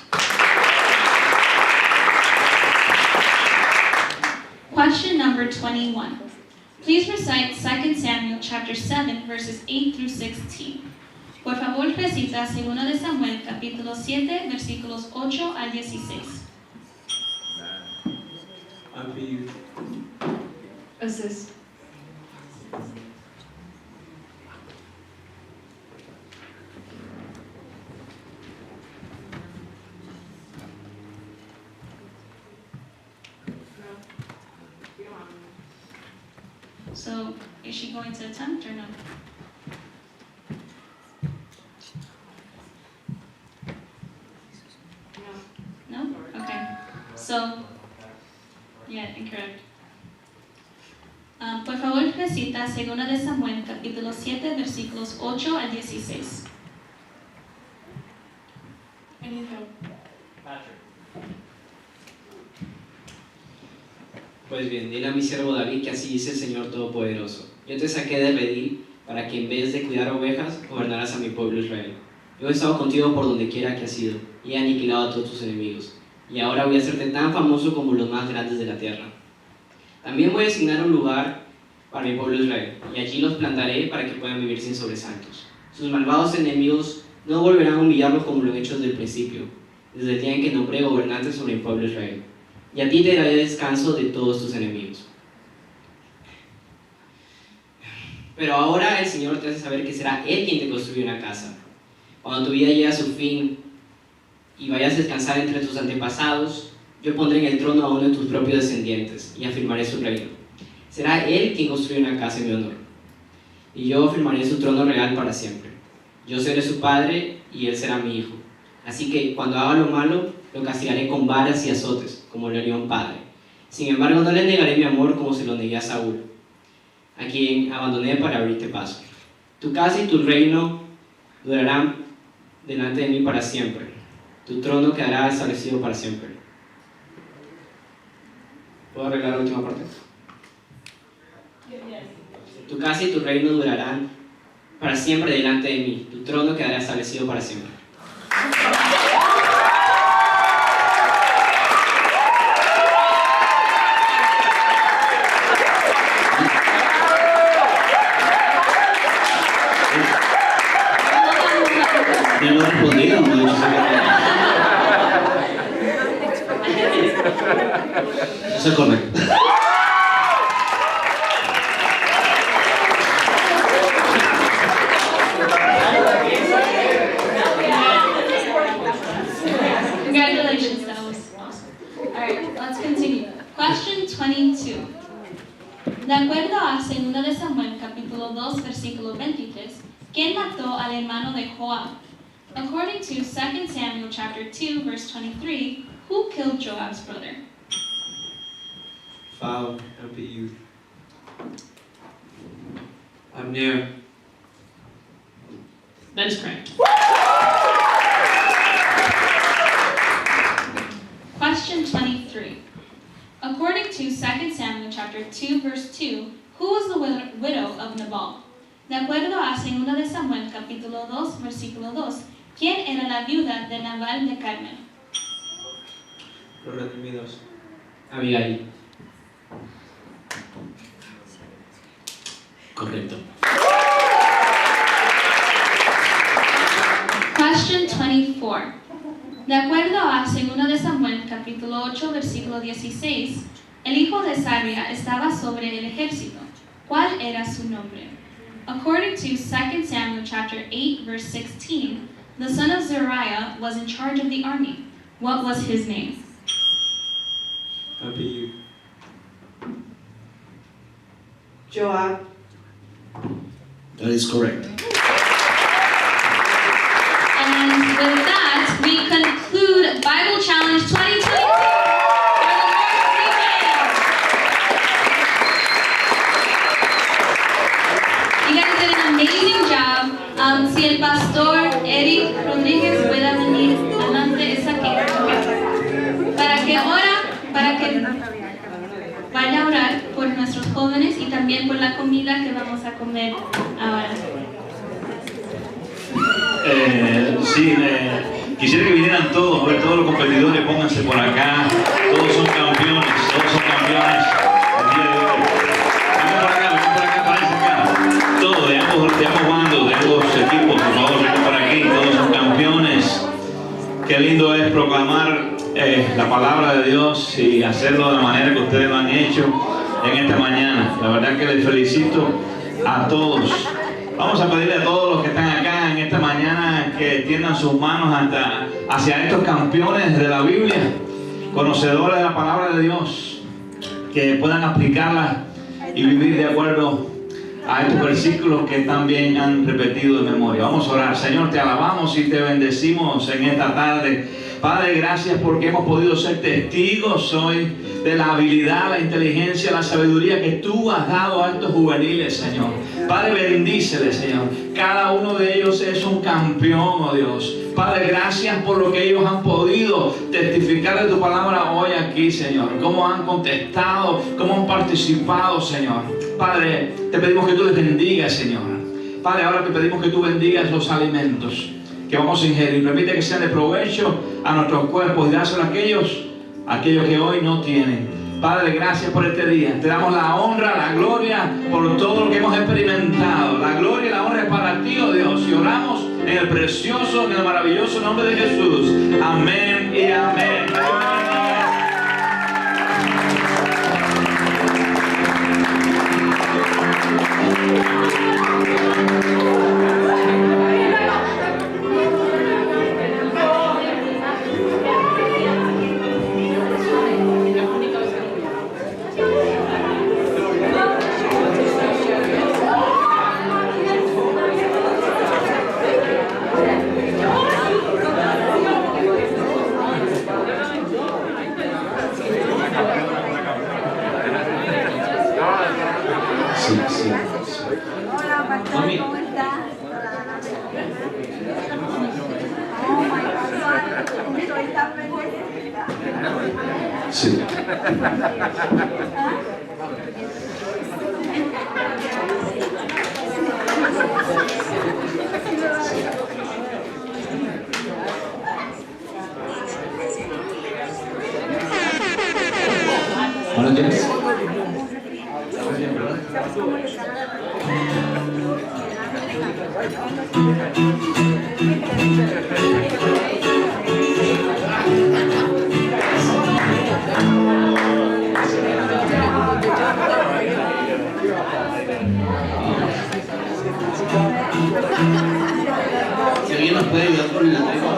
Question number 21. Please recite 2 Samuel chapter 7 verses 8 through 16. Por favor, recita 2 de Samuel capítulo 7 versículos 8 al 16. I'm for you. Assist. So, is she going to attempt or no? No? Okay. So, yeah, incorrect. Por favor, recita 2 de Samuel, capítulo 7, versículos 8 al 16. I need help. Patrick. Pues bien, dile a mi siervo David que así dice el Señor Todopoderoso. Yo te saqué de Redil para que en vez de cuidar ovejas, gobernaras a mi pueblo Israel. Yo he estado contigo por donde quiera que has ido, y he aniquilado a todos tus enemigos. Y ahora voy a hacerte tan famoso como los más grandes de la tierra. También voy a asignar un lugar para mi pueblo Israel, y allí los plantaré para que puedan vivir sin sobresaltos. Sus malvados enemigos no volverán a humillarlos como lo han hecho desde el principio, desde el día en que nombré gobernante sobre el pueblo Israel. Y a ti te daré descanso de todos tus enemigos. Pero ahora el Señor te hace saber que será Él quien te construye una casa. Cuando tu vida llegue a su fin y vayas a descansar entre tus antepasados, yo pondré en el trono a uno de tus propios descendientes y afirmaré su reino. Será Él quien construye una casa en mi honor. Y yo afirmaré su trono real para siempre. Yo seré su padre y Él será mi hijo. Así que cuando haga lo malo, lo castigaré con varas y azotes, como lo haría un padre. Sin embargo, no le negaré mi amor como se lo negué a Saúl, a quien abandoné para abrirte paso. Tu casa y tu reino durarán delante de mí para siempre. Tu trono quedará establecido para siempre. ¿Puedo arreglar la última parte? Tu casa y tu reino durarán para siempre delante de mí. Tu trono quedará establecido para siempre. Ya no he respondido, no he dicho eso es correcto. Congratulations, that was awesome. Alright, let's continue. Question 22. De acuerdo a 2 de Samuel, capítulo 2, versículo 23, ¿quién mató al hermano de Joab? According to 2 Samuel chapter 2, verse 23, who killed Joab's brother? Foul, MPU. Amir. That is correct. Question 23. According to 2 Samuel chapter 2, verse 2, who was the widow of Nabal? De acuerdo a 2 de Samuel capítulo 2, versículo 2, ¿quién era la viuda de Nabal de Carmel? Los redimidos. Abigail. Correcto. Question 24. De acuerdo a 2 de Samuel capítulo 8, versículo 16, el hijo de Sarvia estaba sobre el ejército. ¿Cuál era su nombre? According to 2 Samuel chapter 8, verse 16, the son of Zeruiah was in charge of the army. What was his name? MPU. Joab. That is correct. And with that, we conclude Bible Challenge 2022. You guys did an amazing job. Si el pastor Eric Rodríguez pueda venir adelante, es aquí. Para que vaya a orar por nuestros jóvenes y también por la comida que vamos a comer ahora. Quisiera que vinieran todos los competidores, pónganse por acá, todos son campeones el día de hoy. Vengan por acá, párense acá. Todos, de ambos bandos, de ambos equipos, por favor, vengan por aquí, todos son campeones. Qué lindo es proclamar la palabra de Dios y hacerlo de la manera que ustedes lo han hecho en esta mañana. La verdad que les felicito a todos. Vamos a pedirle a todos los que están acá en esta mañana que tiendan sus manos hacia estos campeones de la Biblia, conocedores de la palabra de Dios, que puedan aplicarla y vivir de acuerdo a estos versículos que también han repetido de memoria. Vamos a orar. Señor, te alabamos y te bendecimos en esta tarde. Padre, gracias porque hemos podido ser testigos hoy de la habilidad, la inteligencia, la sabiduría que tú has dado a estos juveniles, Señor. Padre, bendíceles, Señor. Cada uno de ellos es un campeón, oh Dios. Padre, gracias por lo que ellos han podido testificar de tu palabra hoy aquí, Señor. Cómo han contestado, cómo han participado, Señor. Padre, te pedimos que tú les bendigas, Señor. Padre, ahora te pedimos que tú bendigas los alimentos que vamos a ingerir. Permite que sean de provecho a nuestros cuerpos y dáselo a aquellos que hoy no tienen. Padre, gracias por este día. Te damos la honra, la gloria por todo lo que hemos experimentado. La gloria y la honra es para ti, oh Dios. Y oramos en el precioso, en el maravilloso nombre de Jesús. Amén y amén. Hola, pastor, ¿cómo está? Oh my God, estoy tan bendecida. Sí. Buenos días. Si alguien nos puede ayudar con el entrega.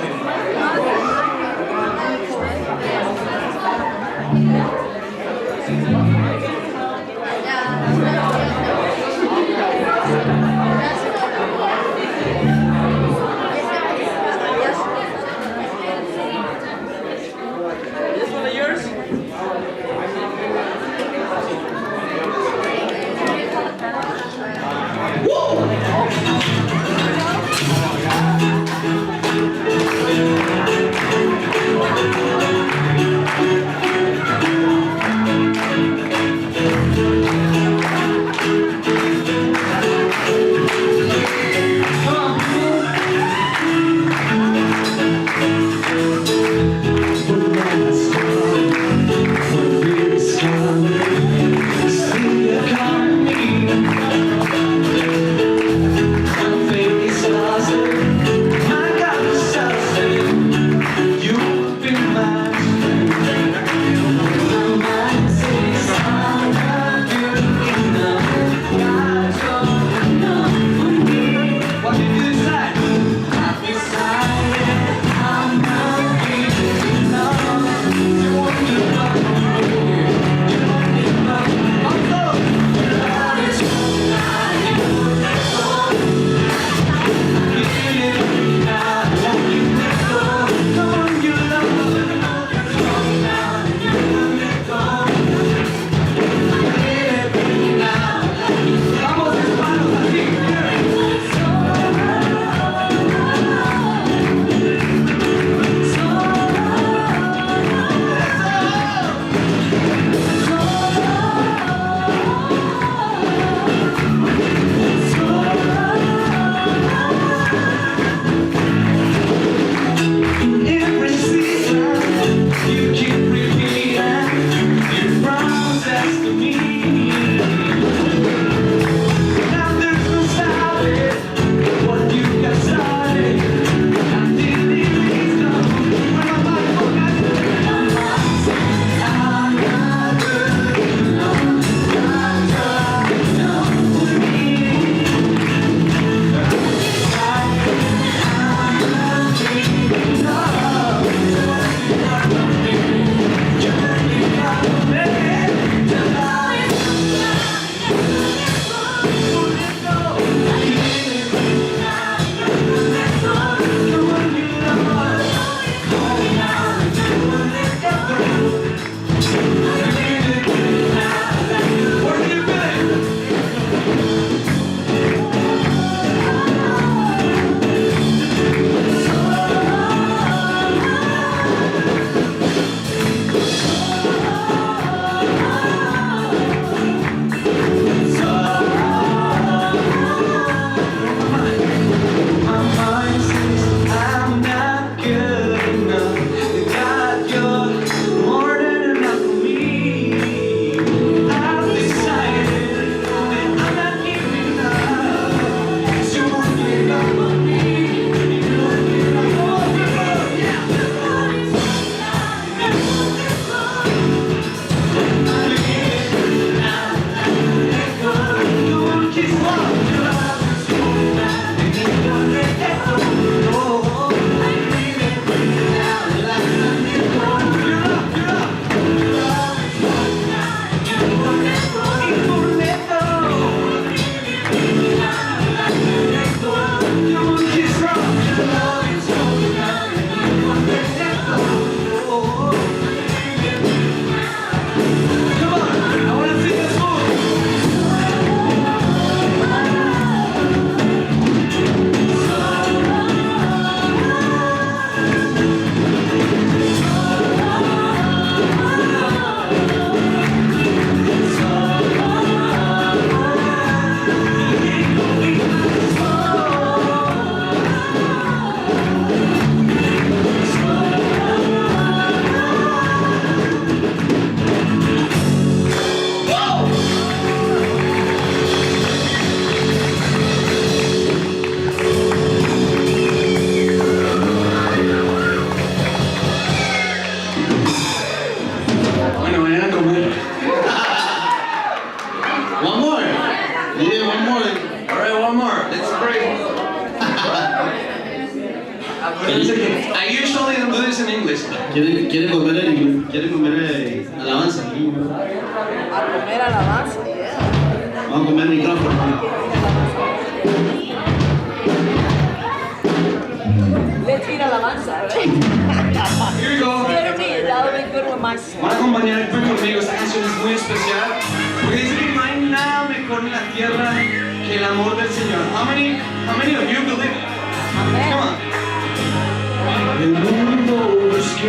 I usually don't do this in English. ¿Quieren comer alabanza? A comer alabanza, yeah. Vamos a comer micrófono. Let's eat alabanza, right? Here we go. That'll be good with my Van a acompañar conmigo, esta canción es muy especial porque dice que no hay nada mejor en la tierra que el amor del Señor. How many of you believe it? Come on. El mundo busque